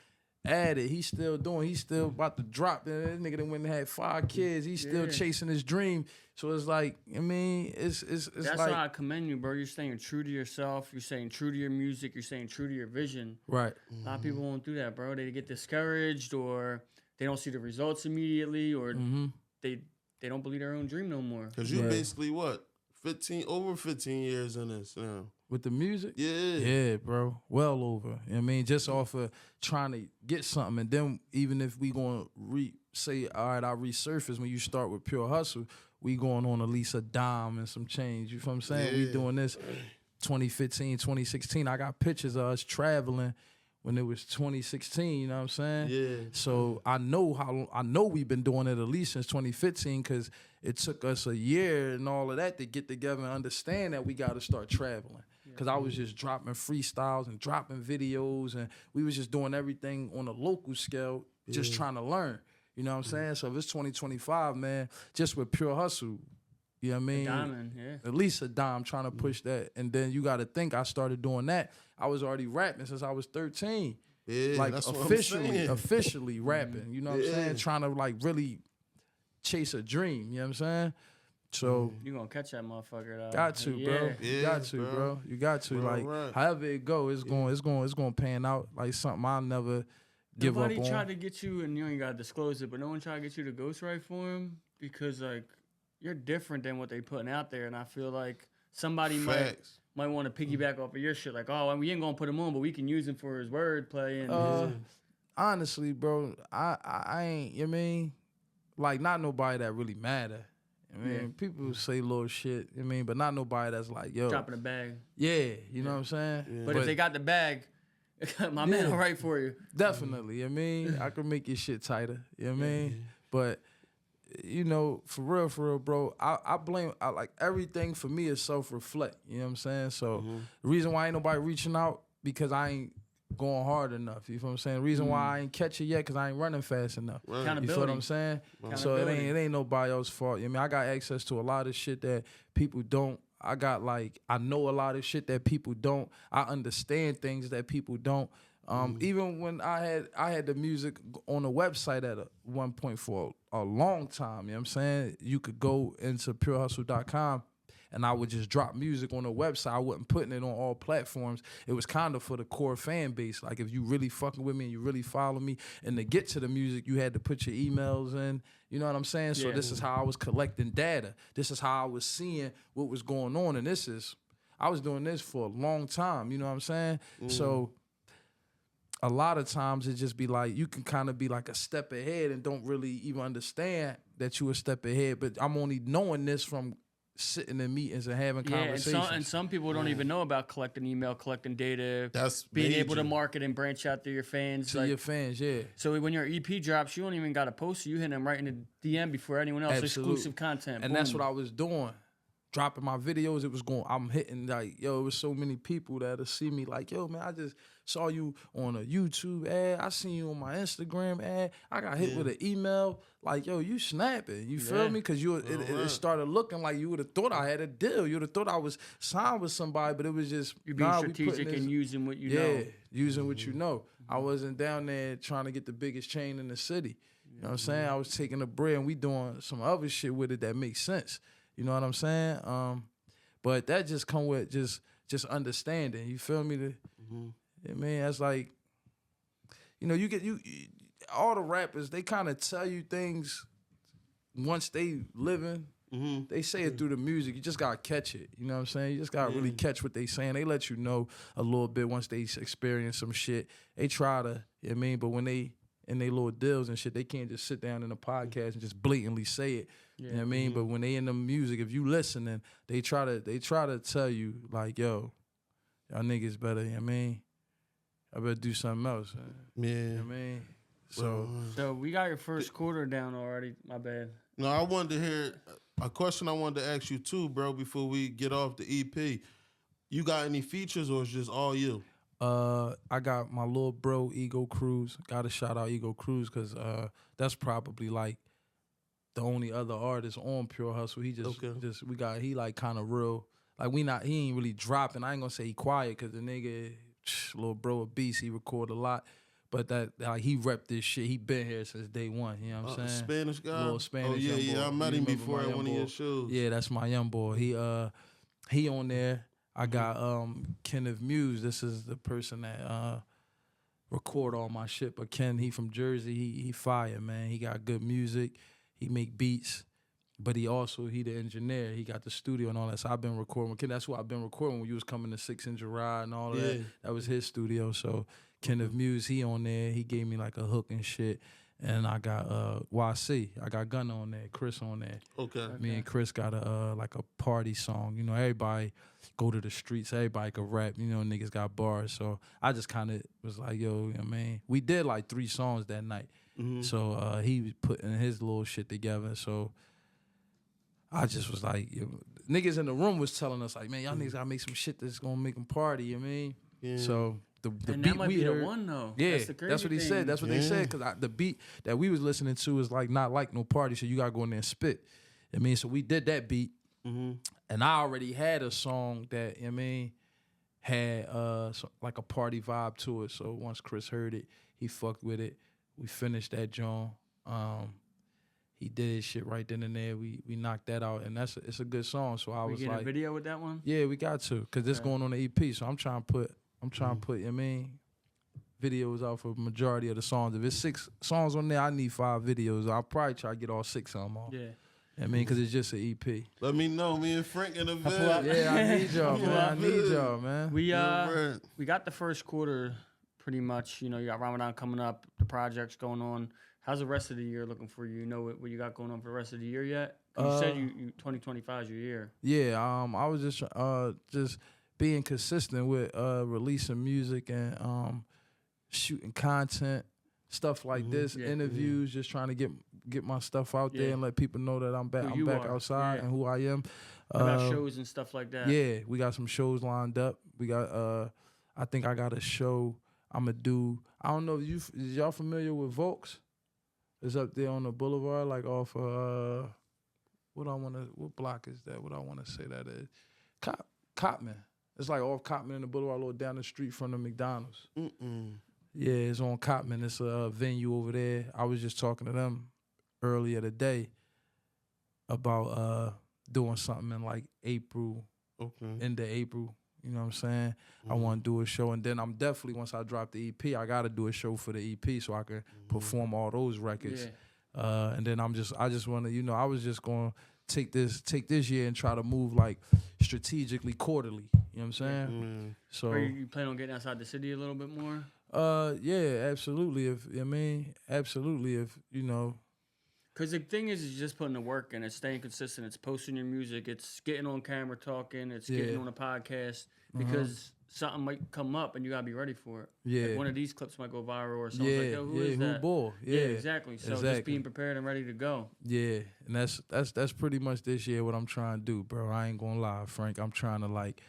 at it. He's still doing. He's still about to drop. That nigga that went and had 5 kids. He's still chasing his dream. So it's like, it's that's like, why I commend you, bro. You're staying true to yourself. You're staying true to your music. You're staying true to your vision. Right. A lot of people won't do that, bro. They get discouraged or they don't see the results immediately or they don't believe their own dream no more. Because you basically over 15 years in this now. With the music? Yeah. Yeah, bro. Well over. Just off of trying to get something. And then even if we going to say, all right, I resurface when you start with Pure Hustle, we going on at least a dime and some change. You feel what I'm saying? We doing this 2015, 2016. I got pictures of us traveling when it was 2016, you know what I'm saying? Yeah. So I know we've been doing it at least since 2015 because it took us a year and all of that to get together and understand that we got to start traveling. Because I was just dropping freestyles and dropping videos and we was just doing everything on a local scale, just trying to learn. You know what I'm saying? So if it's 2025, man, just with Pure Hustle, you know what I mean? A diamond, At least a dime trying to push that. And then you got to think I started doing that. I was already rapping since I was 13. Yeah, like that's officially rapping. You know what I'm saying? Trying to like really chase a dream. You know what I'm saying? So you gonna catch that motherfucker though. Got to, bro. You got to, bro. You got to. Bro, like right. however it go, it's going pan out like something I'll never give up on. Nobody tried to get you, and you ain't gotta disclose it, but no one tried to get you to ghostwrite for him because like you're different than what they putting out there, and I feel like somebody might want to piggyback off of your shit. Like, oh, we ain't gonna put him on, but we can use him for his wordplay and. Honestly, bro, I ain't. You mean, like not nobody that really matter. People say little shit, but not nobody that's like, yo. Dropping a bag. Yeah, you know what I'm saying? Yeah. But if they got the bag, my man will write for you. Definitely, I can make your shit tighter, you know what I mean? But, for real, bro, I blame, like everything for me is self-reflect, you know what I'm saying? So the reason why ain't nobody reaching out, because I ain't going hard enough. You feel what I'm saying? The reason why I ain't catch it yet because I ain't running fast enough. Right. You feel what I'm saying? So it ain't nobody else's fault. I got access to a lot of shit that people don't. I know a lot of shit that people don't. I understand things that people don't. Even when I had the music on the website at one point for a long time, you know what I'm saying? You could go into purehustle.com and I would just drop music on the website. I wasn't putting it on all platforms. It was kind of for the core fan base. Like if you really fucking with me and you really follow me, and to get to the music, you had to put your emails in. You know what I'm saying? So this is how I was collecting data. This is how I was seeing what was going on. And I was doing this for a long time. You know what I'm saying? So a lot of times it just be like, you can kind of be like a step ahead and don't really even understand that you a step ahead. But I'm only knowing this from sitting in meetings and having conversations. And some people don't even know about collecting email, collecting data. That's being major. able to market and branch out to your fans. To your fans, yeah. So when your EP drops, you don't even got to post it. You hit them right in the DM before anyone else. Absolutely. Exclusive content. And that's what I was doing. Dropping my videos, I'm hitting like, yo, it was so many people that'll see me like, yo, man, I just saw you on a YouTube ad. I seen you on my Instagram ad. I got hit with an email. Like, yo, you snapping. You feel me? Because it started looking like you would have thought I had a deal. You would have thought I was signed with somebody, but it was just, you're being strategic and using what you know. Yeah, using what you know. I wasn't down there trying to get the biggest chain in the city. You know what I'm saying? I was taking the bread and we doing some other shit with it that makes sense. You know what I'm saying? But that just come with just understanding. You feel me? I mean, that's like, you get all the rappers, they kind of tell you things once they living. They say it through the music. You just gotta catch it. You know what I'm saying? You just gotta really catch what they saying. They let you know a little bit once they experience some shit. They try to, you know what I mean? But when they in their little deals and shit, they can't just sit down in a podcast and just blatantly say it. You know what I mean? But when they in the music, if you listening, they try to tell you like, yo, y'all niggas better, you know what I mean? I better do something else. Yeah. You know what I mean? So we got your first quarter down already. My bad. No, I wanted to hear a question I wanted to ask you too, bro, before we get off the EP. You got any features or it's just all you? I got my little bro, Ego Cruz. Gotta shout out Ego Cruz because that's probably like the only other artist on Pure Hustle. He he like kind of real. Like he ain't really dropping. I ain't gonna say he quiet because the nigga, little bro, a beast. He record a lot. But that like he rep this shit. He been here since day one. You know what I'm saying? Spanish guy? Little Spanish yeah, young boy. I met him before at one of your shows. Yeah, that's my young boy. He on there. I got Kenneth Muse. This is the person that record all my shit. But Ken, he from Jersey. He fire, man. He got good music. He make beats. But he the engineer. He got the studio and all that. So I've been recording with Ken. That's what I've been recording when you was coming to 6 Inch Ride and all that. That was his studio. So Kenneth Muse, he on there. He gave me like a hook and shit. And I got YC. I got Gunna on there. Chris on there. Okay. Me and Chris got like a party song. You know, everybody go to the streets. Everybody can rap. You know, niggas got bars. So I just kind of was like, yo, you know what I mean? We did like 3 songs that night. So he was putting his little shit together. So I just was like, yo, niggas in the room was telling us like, man, y'all niggas gotta make some shit that's gonna make them party. You know what I mean? Yeah. So the And beat that might we be heard, the one though. yeah, That's the crazy that's what he thing. said. That's what they said. Cause the beat that we was listening to is like not like no party. So you gotta go in there and spit. I mean, so we did that beat, and I already had a song that I mean had like a party vibe to it. So once Chris heard it, he fucked with it. We finished that joint. He did his shit right then and there. We knocked that out, and it's a good song. So I was We get like, a video with that one. yeah, we got to, cause this going on the EP. So I'm trying to put, I mean, videos out for the majority of the songs. If it's 6 songs on there, I need 5 videos. I'll probably try to get all 6 of them off. Yeah. I mean, cause it's just an EP. Let me know. Me and Frank in the pull up. vid. Yeah, I need y'all, man. I need y'all, man. We got the first quarter pretty much. You know, you got Ramadan coming up, the projects going on. How's the rest of the year looking for you? You know what you got going on for the rest of the year yet? You said you 2025 is your year. Yeah, I was just being consistent with releasing music and shooting content, stuff like this, interviews, just trying to get my stuff out there and let people know that I'm back. I'm back outside and who I am. About shows and stuff like that. Yeah, we got some shows lined up. We got I think I got a show I'm gonna do. I don't know if is y'all familiar with Volks? It's up there on the boulevard, like off what block is that? What I wanna say that is. Copman. It's like off Copman in the boulevard, a little down the street from the McDonald's. Yeah, it's on Copman. It's a venue over there. I was just talking to them earlier today about doing something in like April, into April. You know what I'm saying? I want to do a show, and then I'm definitely, once I drop the EP, I got to do a show for the EP so I can perform all those records. And then I just want to, you know, I was just going to take this year and try to move like strategically quarterly. You know what I'm saying? So Are you plan on getting outside the city a little bit more? Yeah, absolutely. If you know. Because the thing is just putting the work in. It's staying consistent. It's posting your music. It's getting on camera talking. It's getting on a podcast. Because something might come up and you got to be ready for it. Yeah. Like one of these clips might go viral or something. Like, yo, who is that? Bull. Yeah, exactly. So just being prepared and ready to go. Yeah, and that's pretty much this year what I'm trying to do, bro. I ain't going to lie, Frank. I'm trying to, like,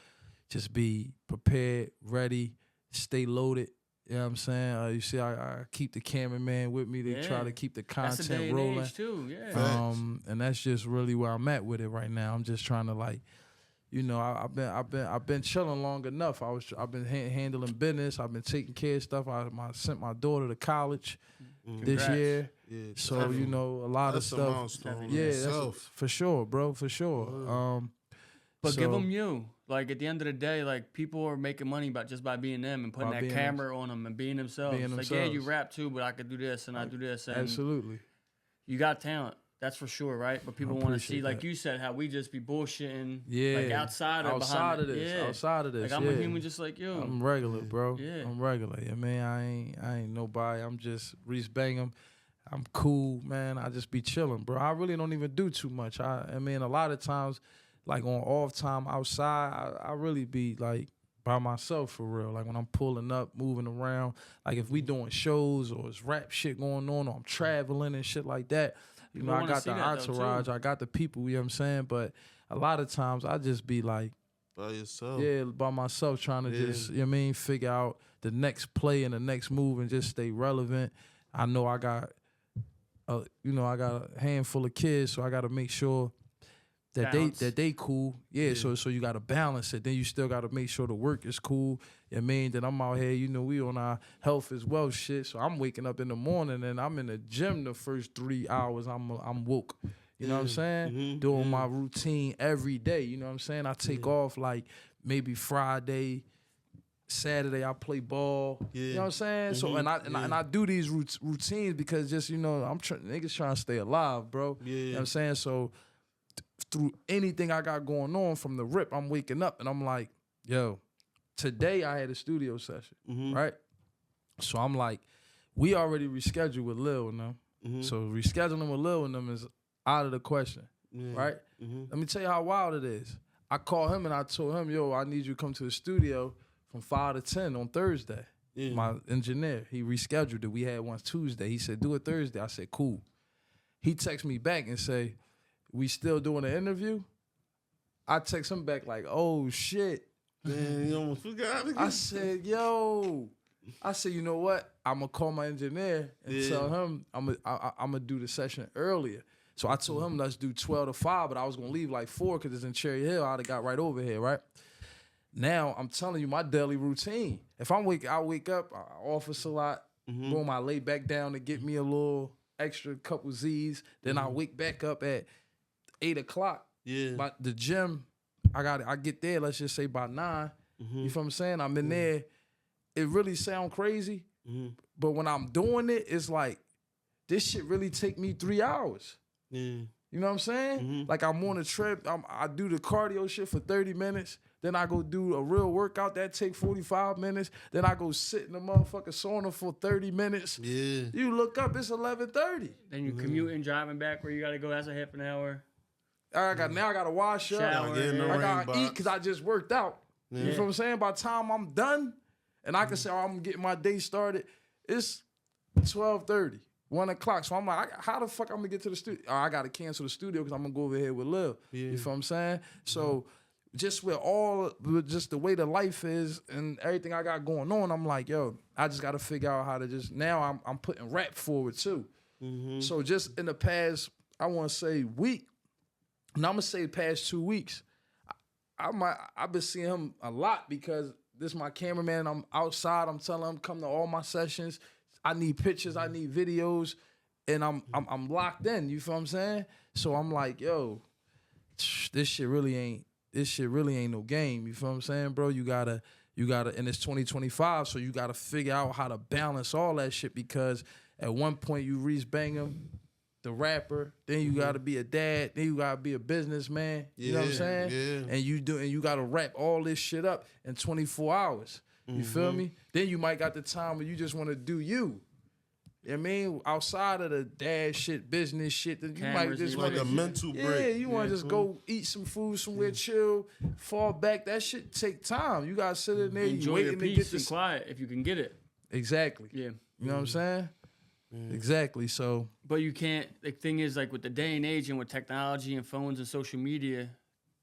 just be prepared, ready, stay loaded. You know what I'm saying? You see, I keep the cameraman with me to try to keep the content that's a day rolling. and age too, And that's just really where I'm at with it right now. I'm just trying to, like, you know, I've been chilling long enough. I've been handling business. I've been taking care of stuff. I sent my daughter to college this year. Yeah, so you know, a lot of stuff. Yeah, that's for sure, bro, for sure. But give them you. Like at the end of the day, like people are making money by being them and putting By that being camera on them and being themselves. Being Like, yeah, you themselves. rap too, but I could do this and I do this. And Absolutely. you got talent. That's for sure, right? But people want to see, appreciate like that. you said, how we just be bullshitting. Yeah. Like outside or behind of this. Yeah. Outside of this. Like I'm yeah. a human just like you. I'm regular, bro. Yeah. I'm regular. Yeah, man, I ain't nobody. I'm just Reese Bangem. I'm cool, man. I just be chilling, bro. I really don't even do too much. I mean, a lot of times, like on off time outside, I really be like by myself for real. Like when I'm pulling up, moving around. Like if we doing shows or it's rap shit going on or I'm traveling and shit like that. You People know, I wanna got see the that, though, entourage, too. I got the people, you know what I'm saying? But a lot of times I just be like, By yourself. yeah, by myself trying to Yeah. just, you know what I mean, figure out the next play and the next move and just stay relevant. I know I got, I got a handful of kids, so I got to make sure that Balance. they cool. Yeah, Yeah. so you got to balance it. Then you still got to make sure the work is cool. You know what I mean? Then I'm out here, you know, we on our health as well shit. So I'm waking up in the morning and I'm in the gym the first 3 hours. I'm woke. You know what I'm saying? Mhm. Doing my routine every day. You know what I'm saying? I take off like maybe Friday, Saturday I play ball. You know what I'm saying? So and I do these routines because just niggas trying to stay alive, bro. Yeah. You know what I'm saying? So through anything I got going on from the rip, I'm waking up and I'm like, yo, today I had a studio session, right? So I'm like, we already rescheduled with Lil and them. So rescheduling with Lil and them is out of the question, right? Let me tell you how wild it is. I called him and I told him, yo, I need you to come to the studio from 5 to 10 on Thursday. My engineer, he rescheduled it. We had one Tuesday. He said, do it Thursday. I said, cool. He texted me back and say, we still doing an interview? I text him back like, oh, shit. Man, you almost forgot. I said, yo. I said, you know what? I'm going to call my engineer and tell him I'm going to do the session earlier. So I told him, let's do 12 to 5, but I was going to leave like 4 because it's in Cherry Hill. I'd have got right over here, right? Now, I'm telling you my daily routine. If I wake up, I office a lot. Boom, I lay back down to get me a little extra couple Z's. Then I wake back up at 8 o'clock. Yeah. But the gym, I get there, let's just say by 9. You feel what I'm saying? I'm in there. It really sound crazy, but when I'm doing it, it's like, this shit really take me 3 hours. Yeah. You know what I'm saying? Like I'm on a trip, I do the cardio shit for 30 minutes, then I go do a real workout that take 45 minutes, then I go sit in the motherfucking sauna for 30 minutes. Yeah. You look up, it's 11:30. Then you commuting, driving back where you got to go. That's a half an hour. Now I gotta wash up. Shower, Get in the I rain gotta box. eat because I just worked out. You feel what I'm saying? By the time I'm done, and I can say, I'm getting my day started, it's 12:30, 1 o'clock. So I'm like, how the fuck I'm gonna get to the studio? I gotta cancel the studio because I'm gonna go over here with Lil. You feel what I'm saying? So just with just the way the life is and everything I got going on, I'm like, yo, I just gotta figure out how to now I'm putting rap forward too. So just in the past, I wanna say week, and I'm gonna say the past 2 weeks, I've been seeing him a lot because this is my cameraman. I'm outside. I'm telling him come to all my sessions. I need pictures. I need videos, and I'm locked in. You feel what I'm saying? So I'm like, yo, this shit really ain't no game. You feel what I'm saying, bro? You gotta, and it's 2025, so you gotta figure out how to balance all that shit because at one point you Reese Bangem, the rapper, then you gotta be a dad, then you gotta be a businessman. You know what I'm saying? Yeah. And you gotta wrap all this shit up in 24 hours. You feel me? Then you might got the time where you just wanna do you. You know what I mean? Outside of the dad shit, business shit, then you might Cameras just and Like wanna a mental yeah, break. you wanna just go eat some food somewhere, chill, fall back. That shit take time. You gotta sit in there, you Enjoy your waiting to get peace and this. quiet if you can get it. Exactly. Yeah. You know what I'm saying? Exactly. So But you can't. The thing is, like with the day and age and with technology and phones and social media,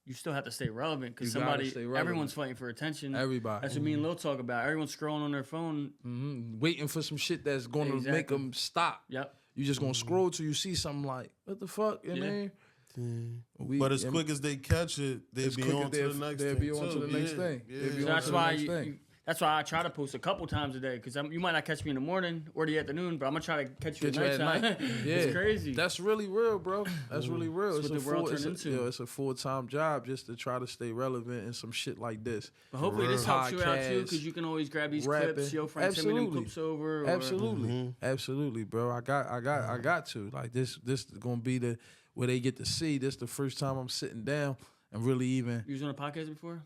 you still have to stay relevant because You gotta somebody, stay relevant. everyone's fighting for attention. everybody. That's what me and Lil talk about. Everyone's scrolling on their phone. Waiting for some shit that's gonna make Exactly. them stop. Yep. You just gonna scroll till you see something like, what the fuck? You know what I mean? But as quick as they catch it, they'll As be quick on as to the next they'll thing. be on to too. the next Yeah. thing. Yeah. They'll be So on that's to the why next thing. That's why I try to post a couple times a day because you might not catch me in the morning or the afternoon, but I'm gonna try to catch you at night. Yeah, It's crazy. That's really real, bro. That's really real. It's what the world turned into. It's a full-time job just to try to stay relevant in some shit like this. But hopefully this helps you out too, Podcasts, because you can always grab these rapping. clips. Your friend send me them clips over. Or, Absolutely, bro. I got to like this. This is gonna be where they get to see. This the first time I'm sitting down and really even. You was on a podcast before?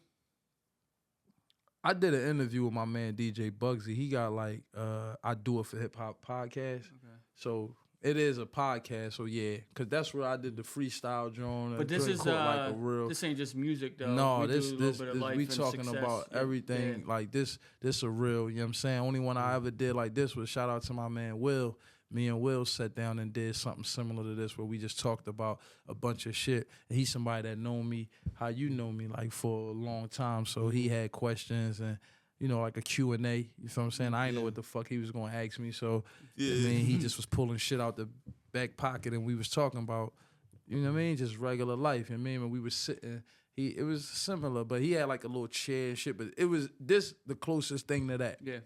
I did an interview with my man DJ Bugsy. He got like I Do It for Hip Hop podcast. Okay. So it is a podcast. So yeah, because that's where I did the freestyle drawing. But this is like a real. This ain't just music though. No, this we talking about everything. Yeah. Like this a real. You know what I'm saying? Only one I ever did like this was shout out to my man Will. Me and Will sat down and did something similar to this where we just talked about a bunch of shit. And he's somebody that known me how you know me, like for a long time. So he had questions and, you know, like a Q&A. You know what I'm saying? I didn't know what the fuck he was going to ask me. So, I mean, he just was pulling shit out the back pocket and we was talking about, you know what I mean, just regular life. You know what I mean? When we was sitting, it was similar, but he had like a little chair and shit. But it was the closest thing to that. Yeah.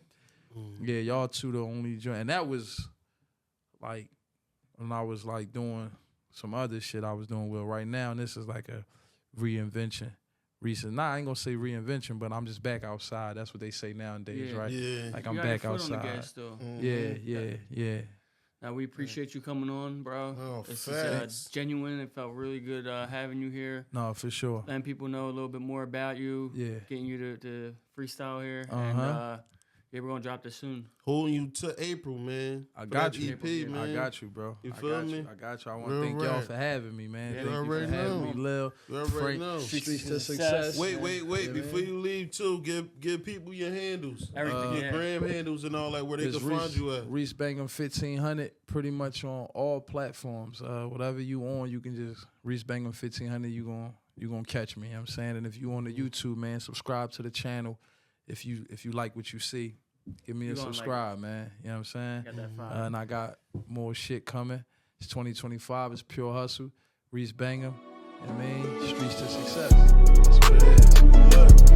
Yeah, y'all two the only joint. And that was... like when I was like doing some other shit I was doing right now, and this is like a reinvention. I ain't gonna say reinvention, but I'm just back outside. That's what they say nowadays, right? Yeah. Like I'm back outside. Yeah. Now we appreciate you coming on, bro. Oh, this is genuine. It felt really good having you here. No, for sure. Letting people know a little bit more about you. Yeah. Getting you to freestyle here. And yeah, we're gonna drop this soon. Holding you to April, man. I got you, EP, man. I got you, bro. You feel me? I got you. I want to thank y'all for having me, man. Yeah, thank you for having me, Lil. Frank, Streets to Success. Wait. Before you leave, too, give people your handles. Everything. Your gram handles and all that, where they can find you at. Reese Bangem 1500, pretty much on all platforms. Whatever you on, you can just Reese Bangem 1500. You gonna catch me. You know what I'm saying, and if you on the YouTube, man, subscribe to the channel. If you like what you see. Give me a subscribe, man. You know what I'm saying? Got that fire. And I got more shit coming. It's 2025. It's pure hustle. Reese Bangem. You know what I mean? Streets to Success. That's what it is.